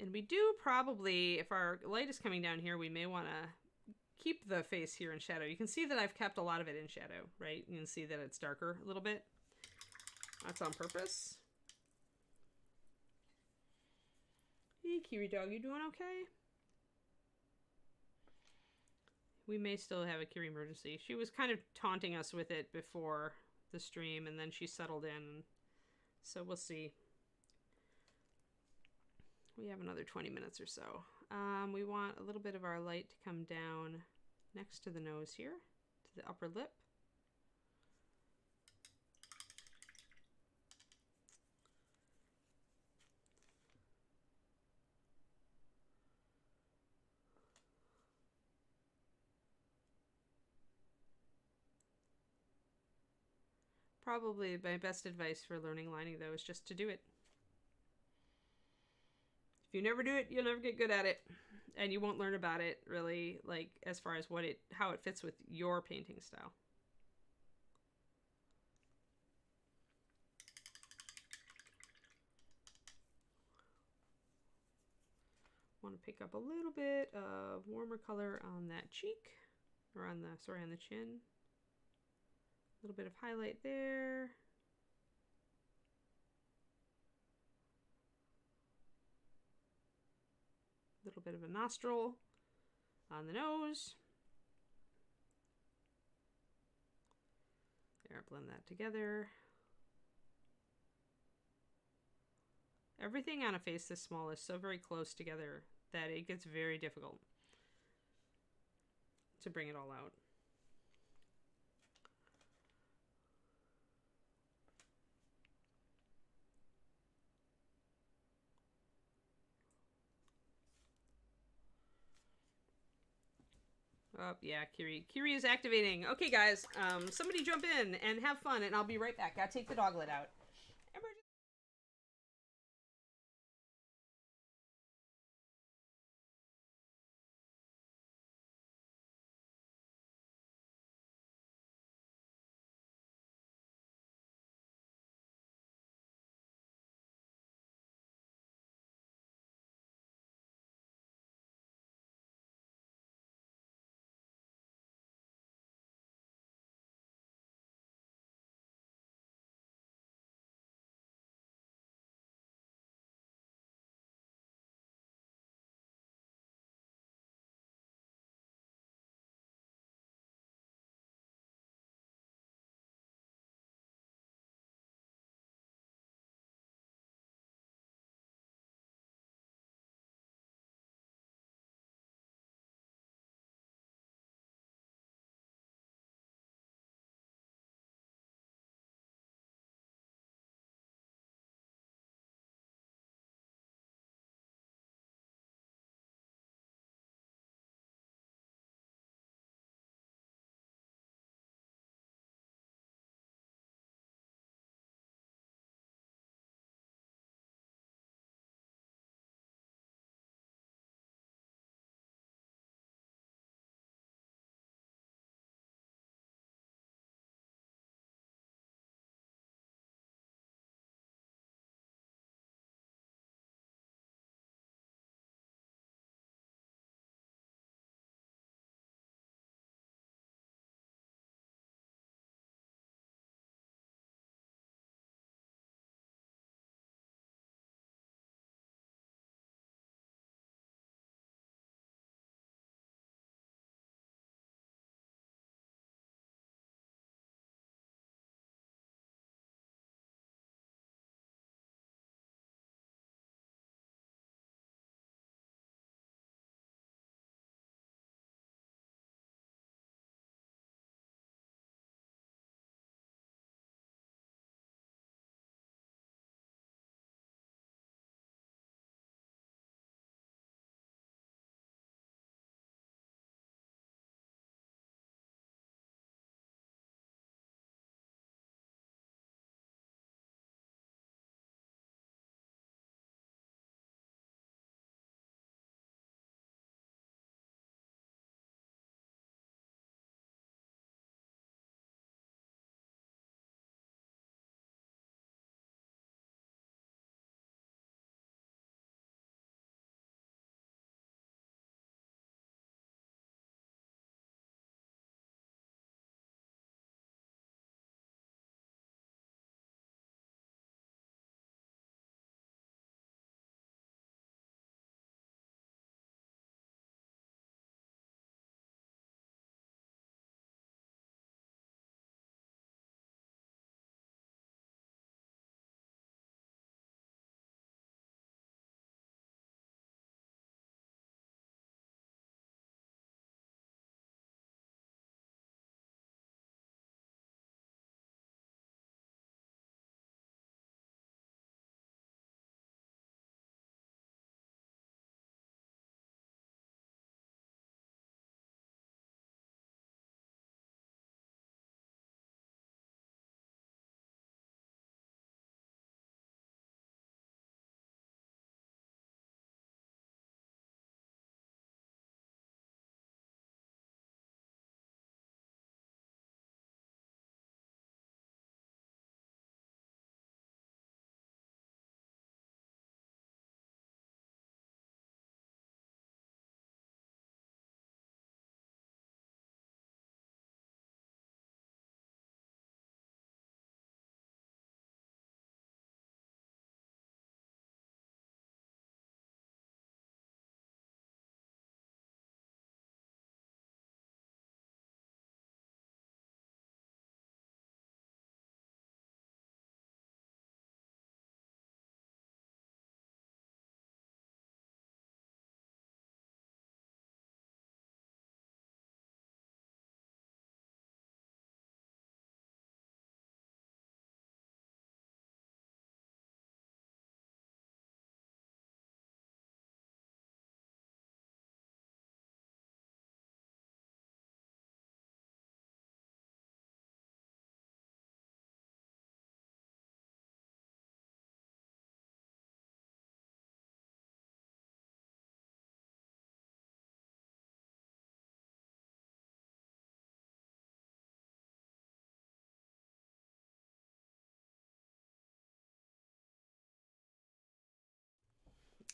And we do probably, if our light is coming down here, we may want to keep the face here in shadow. You can see that I've kept a lot of it in shadow, right? You can see that it's darker a little bit. That's on purpose. Hey, Kiwi dog, you doing okay? We may still have a Kiri emergency. She was kind of taunting us with it before the stream, and then she settled in. So we'll see. We have another 20 minutes or so. We want a little bit of our light to come down next to the nose here, to the upper lip. Probably my best advice for learning lining, though, is just to do it. If you never do it, you'll never get good at it, and you won't learn about it really, like as far as how it fits with your painting style. Want to pick up a little bit of warmer color on that cheek, or on the, sorry, on the chin. A little bit of highlight there. A little bit of a nostril on the nose. There, blend that together. Everything on a face this small is so very close together that it gets very difficult to bring it all out. Oh, yeah, Kiri. Kiri is activating. Okay, guys, somebody jump in and have fun, and I'll be right back. Gotta take the doglet out.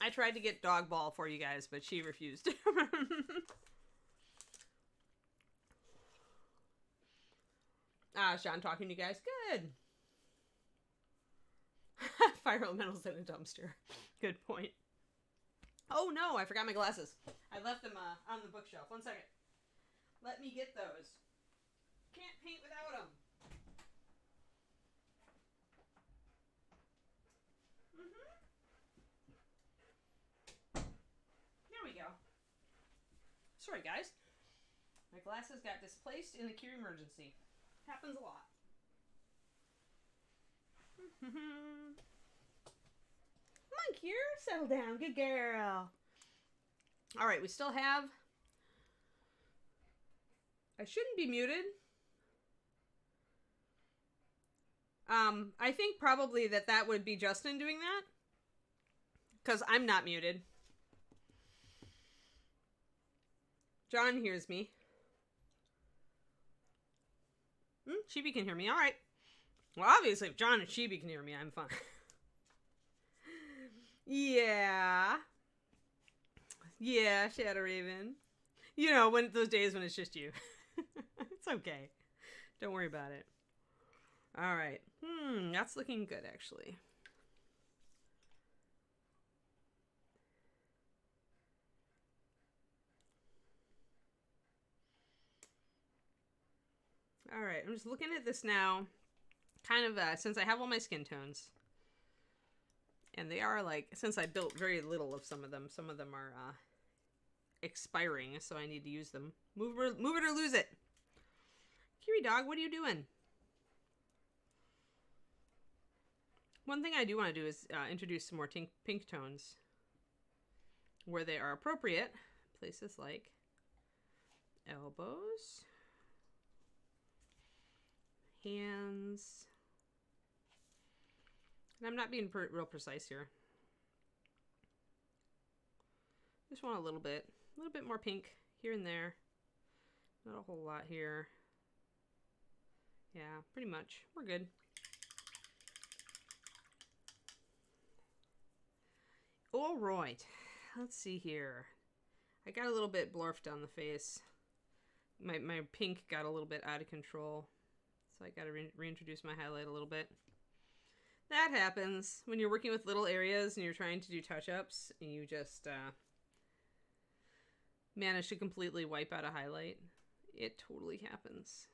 I tried to get dog ball for you guys, but she refused. Sean talking to you guys. Good. Fire elementals in a dumpster. Good point. Oh no, I forgot my glasses. I left them on the bookshelf. 1 second. Let me get those. Can't paint without them. There we go. Sorry, guys. My glasses got displaced in the Cure emergency. Happens a lot. Come on, Cure. Settle down. Good girl. All right, we still have... I shouldn't be muted. I think probably that would be Justin doing that. Because I'm not muted. John hears me. Chibi can hear me. All right. Well, obviously, if John and Chibi can hear me, I'm fine. Yeah. Yeah, Shadow Raven. You know, when those days when it's just you. It's okay. Don't worry about it. All right. That's looking good, actually. All right. I'm just looking at this now. Kind of, since I have all my skin tones. And they are, like, since I built very little of some of them are, expiring, so I need to use them. Move it or lose it. Kiri dog, what are you doing? One thing I do want to do is introduce some more pink tones where they are appropriate. Places like elbows, hands. And I'm not being real precise here. Just want a little bit more pink here and there. Not a whole lot here. Yeah, pretty much. We're good. All right. Let's see here. I got a little bit blurfed on the face. My pink got a little bit out of control. So I got to reintroduce my highlight a little bit. That happens when you're working with little areas and you're trying to do touch-ups and you just manage to completely wipe out a highlight. It totally happens.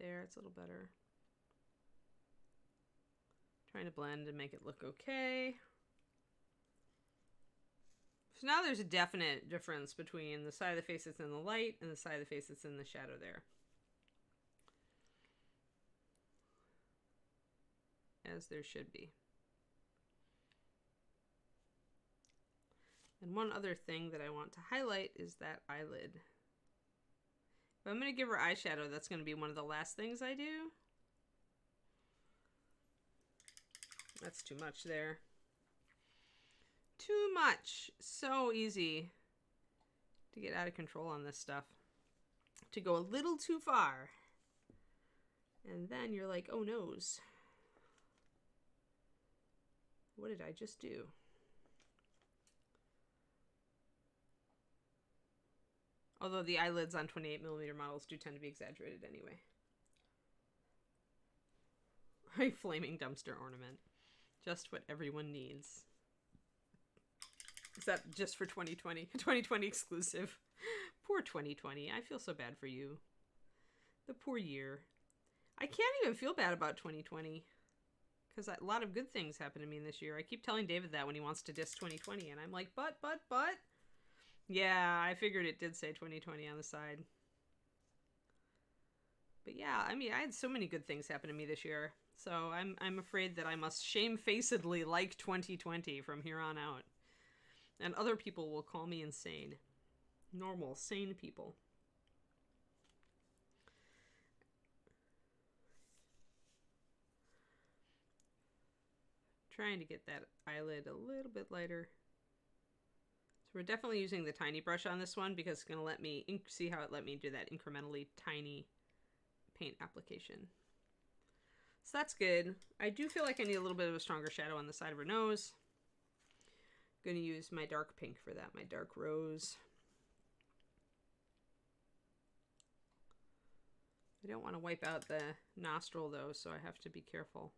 There, it's a little better. Trying to blend and make it look okay. So now there's a definite difference between the side of the face that's in the light and the side of the face that's in the shadow there. As there should be. And one other thing that I want to highlight is that eyelid. If I'm going to give her eyeshadow, that's going to be one of the last things I do. That's too much there. Too much. So easy to get out of control on this stuff. To go a little too far. And then you're like, oh noes. What did I just do? Although the eyelids on 28mm models do tend to be exaggerated anyway. A flaming dumpster ornament. Just what everyone needs. Is that just for 2020? 2020 exclusive. Poor 2020. I feel so bad for you. The poor year. I can't even feel bad about 2020. Because a lot of good things happened to me this year. I keep telling David that when he wants to diss 2020. And I'm like, but. Yeah, I figured it did say 2020 on the side. But yeah, I mean, I had so many good things happen to me this year. So I'm afraid that I must shamefacedly like 2020 from here on out. And other people will call me insane. Normal, sane people. Trying to get that eyelid a little bit lighter. So we're definitely using the tiny brush on this one because it's going to let me see how it let me do that incrementally tiny paint application. So that's good. I do feel like I need a little bit of a stronger shadow on the side of her nose. Gonna use my dark pink for that, my dark rose. I don't want to wipe out the nostril though, so I have to be careful.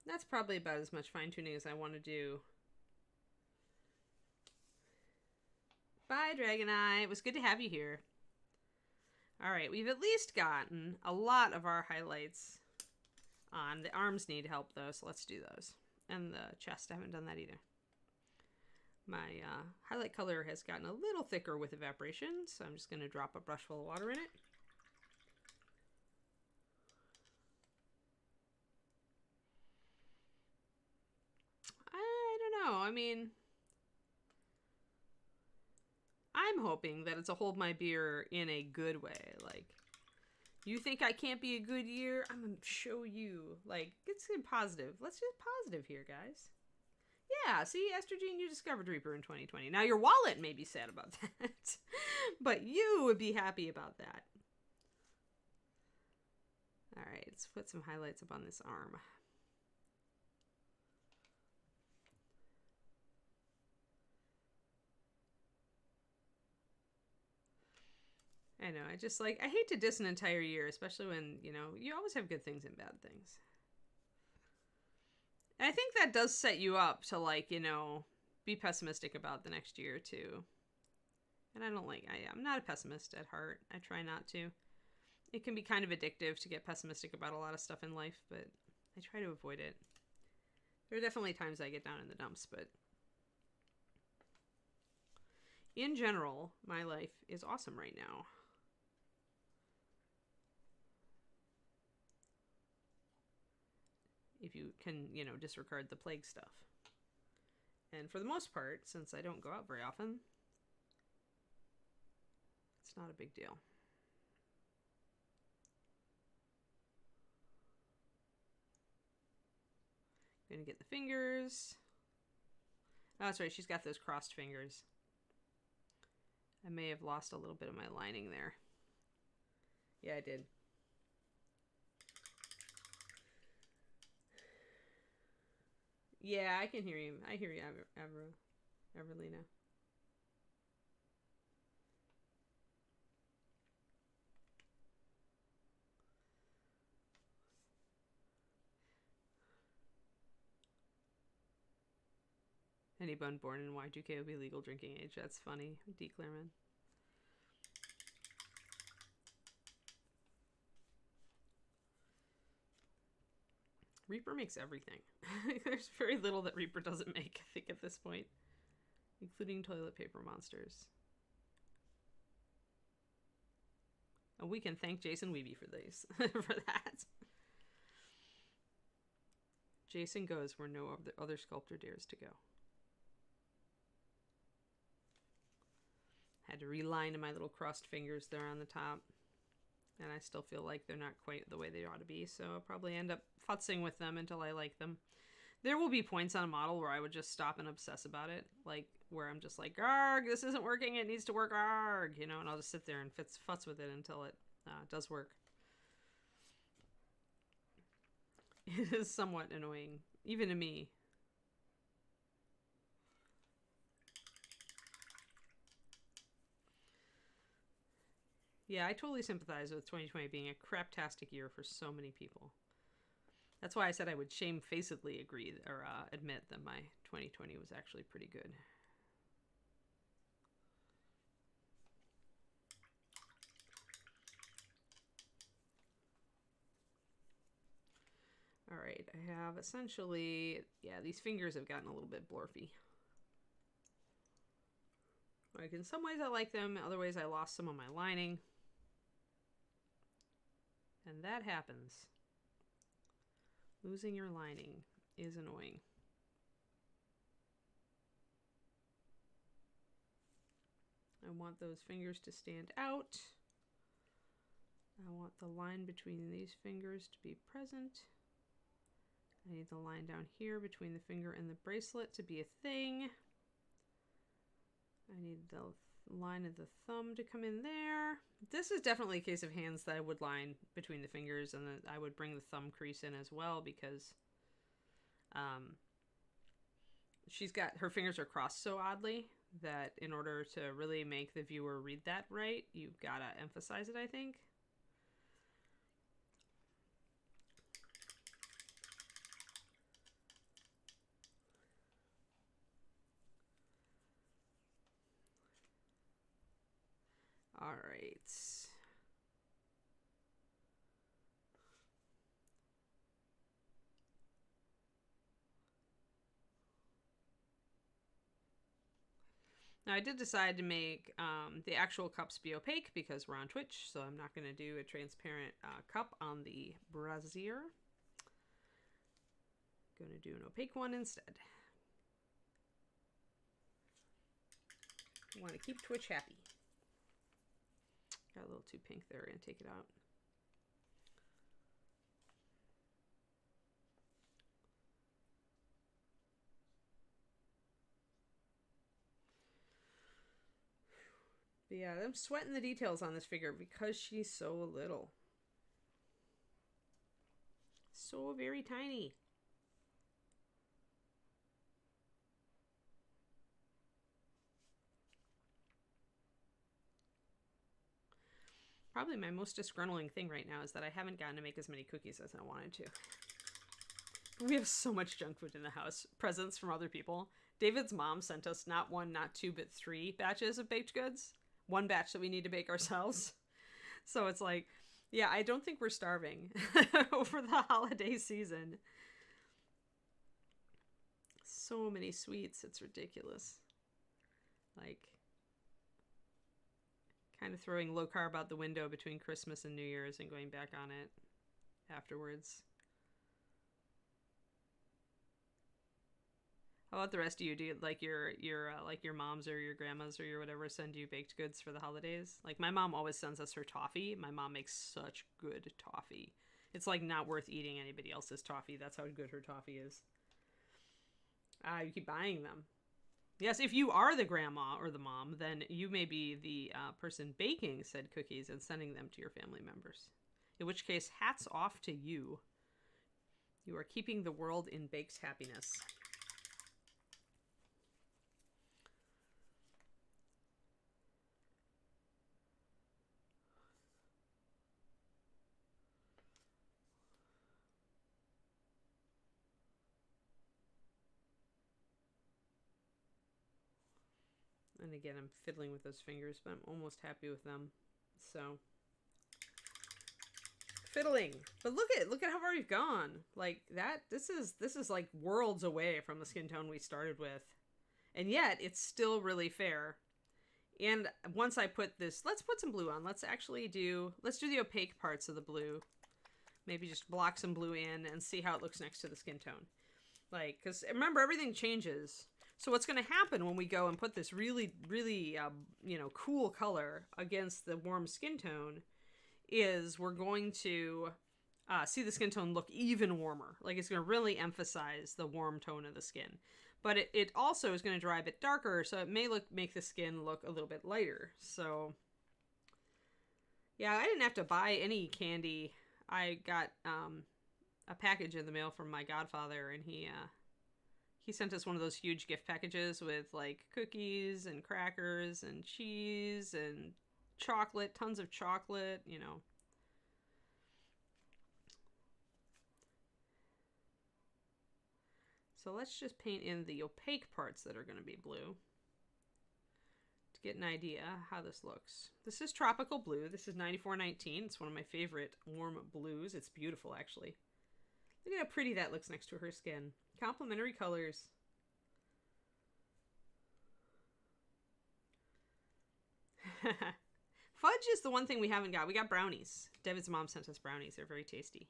That's probably about as much fine-tuning as I want to do. Bye, Dragon Eye. It was good to have you here. All right, we've at least gotten a lot of our highlights on. The arms need help, though, so let's do those. And the chest, I haven't done that either. My highlight color has gotten a little thicker with evaporation, so I'm just going to drop a brush full of water in it. I don't know. I mean, I'm hoping that it's a hold my beer in a good way. Like, you think I can't be a good year? I'm going to show you. Like, it's positive. Let's just positive here, guys. Yeah, see, Estrogen, you discovered Reaper in 2020. Now, your wallet may be sad about that, but you would be happy about that. All right, let's put some highlights up on this arm. I know, I just like, I hate to diss an entire year, especially when, you know, you always have good things and bad things. And I think that does set you up to, like, you know, be pessimistic about the next year too. And I don't like, I'm not a pessimist at heart. I try not to. It can be kind of addictive to get pessimistic about a lot of stuff in life, but I try to avoid it. There are definitely times I get down in the dumps, but in general, my life is awesome right now. If you can, you know, disregard the plague stuff. And for the most part, since I don't go out very often, it's not a big deal. Gonna get the fingers. Oh, that's right, she's got those crossed fingers. I may have lost a little bit of my lining there. Yeah, I did. Yeah, I can hear you. I hear you, Everlina. Anyone born in Y2K will be legal drinking age. That's funny. D. Clearman. Reaper makes everything. There's very little that Reaper doesn't make, I think, at this point. Including toilet paper monsters. And we can thank Jason Weeby for these. For that. Jason goes where no other sculptor dares to go. Had to reline my little crossed fingers there on the top. And I still feel like they're not quite the way they ought to be, so I'll probably end up futzing with them until I like them. There will be points on a model where I would just stop and obsess about it, like where I'm just like, arg, this isn't working, it needs to work, arg, you know, and I'll just sit there and futz with it until it does work. It is somewhat annoying, even to me. Yeah, I totally sympathize with 2020 being a craptastic year for so many people. That's why I said I would shamefacedly agree or admit that my 2020 was actually pretty good. All right, I have essentially, yeah, these fingers have gotten a little bit blurfy. Like in some ways I like them, in other ways I lost some of my lining. And that happens. Losing your lining is annoying. I want those fingers to stand out. I want the line between these fingers to be present. I need the line down here between the finger and the bracelet to be a thing. I need line of the thumb to come in there. This is definitely a case of hands that I would line between the fingers, and then I would bring the thumb crease in as well because she's got, her fingers are crossed so oddly that in order to really make the viewer read that right, you've got to emphasize it, I think. All right. Now I did decide to make the actual cups be opaque because we're on Twitch, so I'm not going to do a transparent cup on the brazier. Going to do an opaque one instead. I want to keep Twitch happy. Got a little too pink there, and take it out. But yeah, I'm sweating the details on this figure because she's so little. So very tiny. Probably my most disgruntling thing right now is that I haven't gotten to make as many cookies as I wanted to. We have so much junk food in the house. Presents from other people. David's mom sent us not one, not two, but 3 batches of baked goods. 1 batch that we need to bake ourselves. So it's like, yeah, I don't think we're starving over the holiday season. So many sweets. It's ridiculous. Like, kind of throwing low carb out the window between Christmas and New Year's and going back on it afterwards. How about the rest of you? Do you, like your moms or your grandmas or your whatever send you baked goods for the holidays? Like my mom always sends us her toffee. My mom makes such good toffee. It's like not worth eating anybody else's toffee. That's how good her toffee is. You keep buying them. Yes, if you are the grandma or the mom, then you may be the person baking said cookies and sending them to your family members. In which case, hats off to you. You are keeping the world in baked happiness. And again, I'm fiddling with those fingers, but I'm almost happy with them. So, fiddling. But look at how far we've gone. Like that. This is like worlds away from the skin tone we started with, and yet it's still really fair. And once I put this, let's put some blue on. Let's do the opaque parts of the blue. Maybe just block some blue in and see how it looks next to the skin tone. Like, because remember, everything changes. So what's going to happen when we go and put this really, really, cool color against the warm skin tone is we're going to see the skin tone look even warmer. Like it's going to really emphasize the warm tone of the skin. But it also is going to dry a bit darker, so it may make the skin look a little bit lighter. So, yeah, I didn't have to buy any candy. I got a package in the mail from my godfather, and he sent us one of those huge gift packages with like cookies and crackers and cheese and chocolate, tons of chocolate, you know. So let's just paint in the opaque parts that are going to be blue to get an idea how this looks. This is tropical blue. This is 9419. It's one of my favorite warm blues. It's beautiful, actually. Look at how pretty that looks next to her skin. Complementary colors. Fudge is the one thing we haven't got. We got brownies. David's mom sent us brownies. They're very tasty.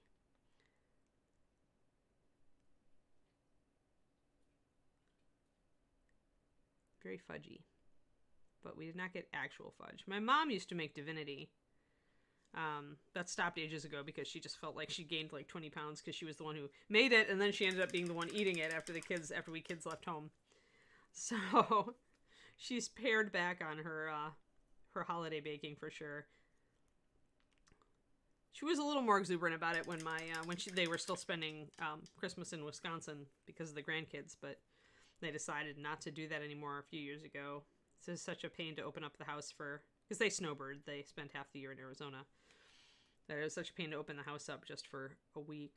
Very fudgy. But we did not get actual fudge. My mom used to make divinity. That stopped ages ago because she just felt like she gained like 20 pounds because she was the one who made it, and then she ended up being the one eating it after we kids left home. So She's pared back on her holiday baking for sure. She was a little more exuberant about it when they were still spending Christmas in Wisconsin because of the grandkids, but they decided not to do that anymore a few years ago. This is such a pain to open up the house because they snowbird. They spent half the year in Arizona. That it was such a pain to open the house up just for a week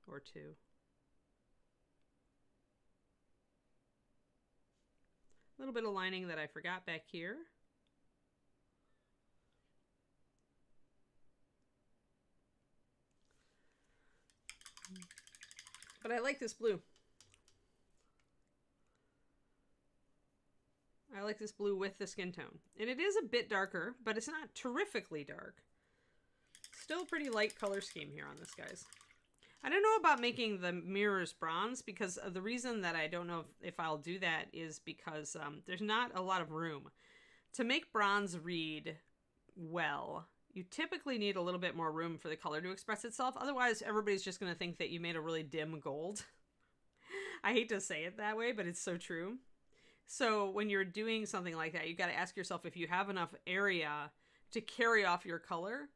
or two. A little bit of lining that I forgot back here. But I like this blue. I like this blue with the skin tone. And it is a bit darker, but it's not terrifically dark. Still a pretty light color scheme here on this, guys. I don't know about making the mirrors bronze, because the reason that I don't know if I'll do that is because there's not a lot of room. To make bronze read well, you typically need a little bit more room for the color to express itself. Otherwise, everybody's just going to think that you made a really dim gold. I hate to say it that way, but it's so true. So when you're doing something like that, you got to ask yourself if you have enough area to carry off your color,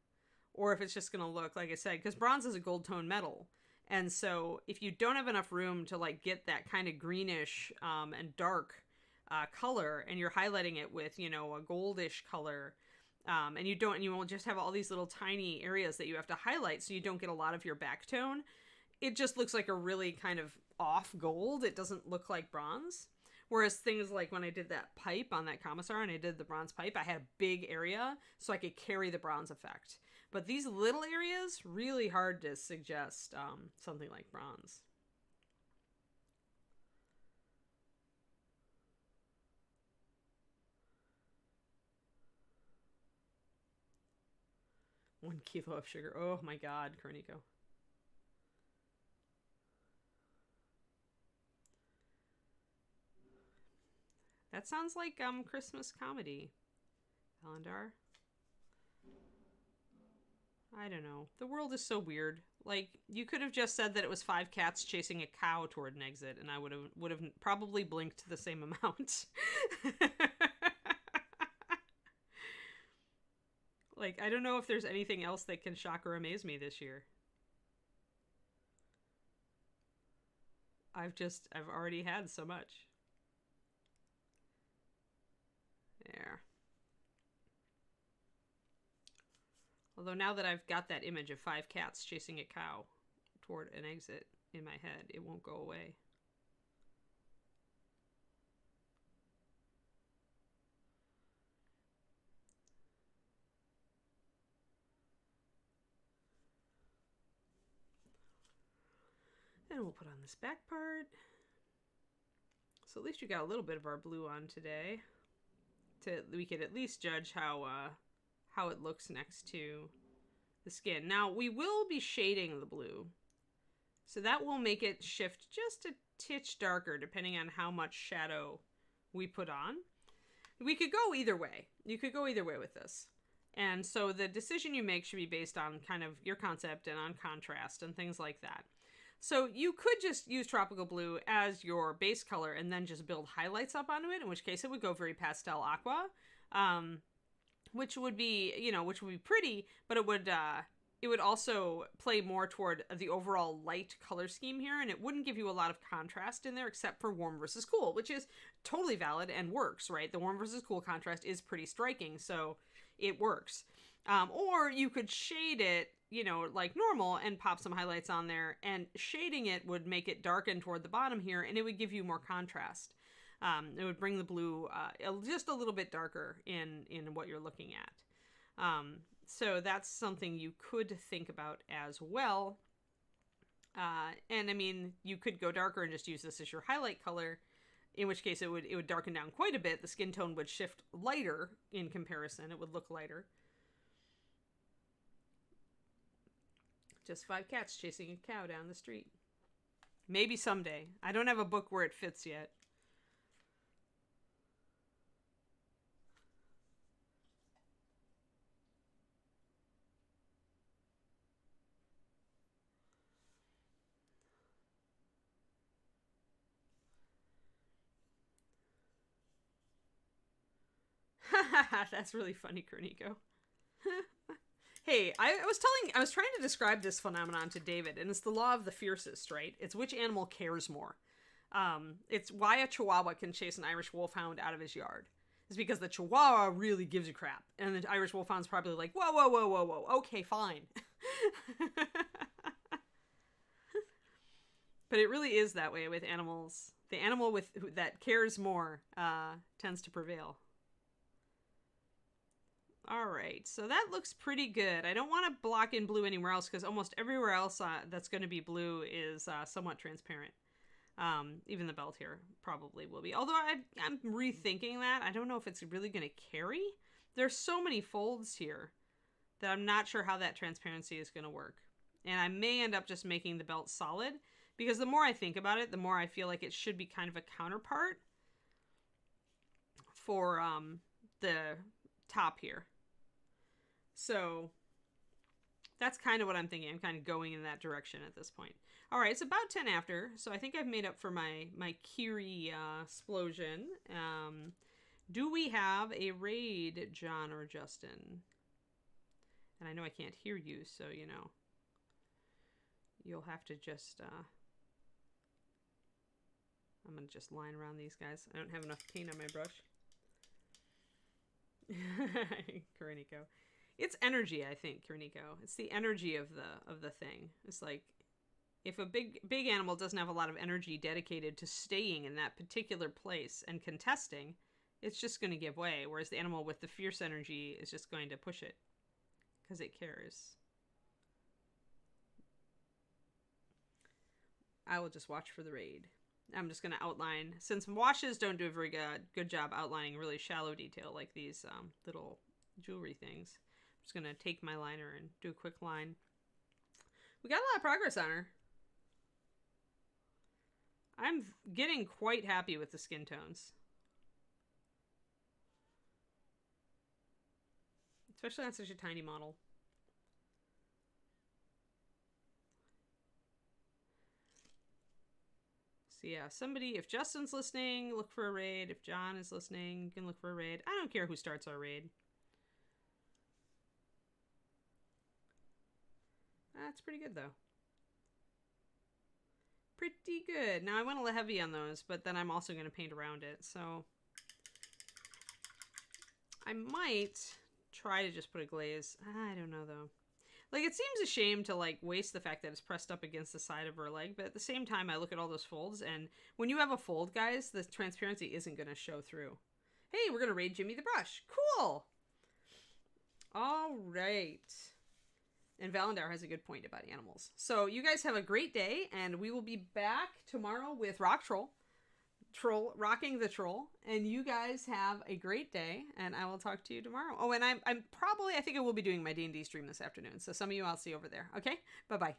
or if it's just going to look, like I said, because bronze is a gold tone metal. And so if you don't have enough room to like get that kind of greenish and dark color, and you're highlighting it with, you know, a goldish color, and you won't just have all these little tiny areas that you have to highlight so you don't get a lot of your back tone, it just looks like a really kind of off gold. It doesn't look like bronze. Whereas things like when I did that pipe on that commissar and I did the bronze pipe, I had a big area so I could carry the bronze effect. But these little areas, really hard to suggest something like bronze. One kilo of sugar. Oh my God, Cornico. That sounds like Christmas comedy, Alandar. I don't know. The world is so weird. Like, you could have just said that it was 5 cats chasing a cow toward an exit, and I would have probably blinked the same amount. Like, I don't know if there's anything else that can shock or amaze me this year. I've already had so much. There. Although now that I've got that image of 5 cats chasing a cow toward an exit in my head, it won't go away. Then we'll put on this back part. So at least you got a little bit of our blue on today. We could at least judge how it looks next to the skin. Now, we will be shading the blue, so that will make it shift just a titch darker depending on how much shadow we put on. We could go either way. You could go either way with this. And so the decision you make should be based on kind of your concept and on contrast and things like that. So you could just use tropical blue as your base color and then just build highlights up onto it, in which case it would go very pastel aqua, which would be pretty, but it would also play more toward the overall light color scheme here, and it wouldn't give you a lot of contrast in there except for warm versus cool, which is totally valid and works, right? The warm versus cool contrast is pretty striking, so it works. Or you could shade it, like normal and pop some highlights on there, and shading it would make it darken toward the bottom here, and it would give you more contrast. It would bring the blue just a little bit darker in what you're looking at. So that's something you could think about as well. And I mean, you could go darker and just use this as your highlight color, in which case it would darken down quite a bit. The skin tone would shift lighter in comparison. It would look lighter. Just 5 cats chasing a cow down the street. Maybe someday. I don't have a book where it fits yet. That's really funny, Kerniko. Hey, I was trying to describe this phenomenon to David, and it's the law of the fiercest, right? It's which animal cares more. It's why a Chihuahua can chase an Irish Wolfhound out of his yard. It's because the Chihuahua really gives a crap, and the Irish Wolfhound's probably like, whoa, whoa, whoa, whoa, whoa, okay, fine. But it really is that way with animals. The animal that cares more tends to prevail. All right, so that looks pretty good. I don't want to block in blue anywhere else because almost everywhere else that's going to be blue is somewhat transparent. Even the belt here probably will be. Although I'm rethinking that. I don't know if it's really going to carry. There's so many folds here that I'm not sure how that transparency is going to work. And I may end up just making the belt solid because the more I think about it, the more I feel like it should be kind of a counterpart for the top here. So that's kind of what I'm thinking. I'm kind of going in that direction at this point. All right, it's about 10 after, so I think I've made up for my Kiri explosion. Do we have a raid, John or Justin? And I know I can't hear you, so, you know, you'll have to just, I'm going to just line around these guys. I don't have enough paint on my brush. Kerniko. It's energy, I think, Kerniko. It's the energy of the thing. It's like if a big animal doesn't have a lot of energy dedicated to staying in that particular place and contesting, it's just going to give way. Whereas the animal with the fierce energy is just going to push it because it cares. I will just watch for the raid. I'm just going to outline. Since washes don't do a very good job outlining really shallow detail like these little jewelry things, I'm just going to take my liner and do a quick line. We got a lot of progress on her. I'm getting quite happy with the skin tones. Especially on such a tiny model. So yeah, somebody, if Justin's listening, look for a raid. If John is listening, you can look for a raid. I don't care who starts our raid. That's pretty good, though. Pretty good. Now, I went a little heavy on those, but then I'm also going to paint around it. So I might try to just put a glaze. I don't know, though. Like, it seems a shame to, like, waste the fact that it's pressed up against the side of her leg, but at the same time, I look at all those folds, and when you have a fold, guys, the transparency isn't going to show through. Hey, we're going to raid Jimmy the Brush. Cool! All right. And Valandar has a good point about animals. So, you guys have a great day, and we will be back tomorrow with Rock Troll. Rocking the Troll, and you guys have a great day, and I will talk to you tomorrow. Oh, and I think I will be doing my D&D stream this afternoon, so some of you I'll see over there. Okay, bye bye.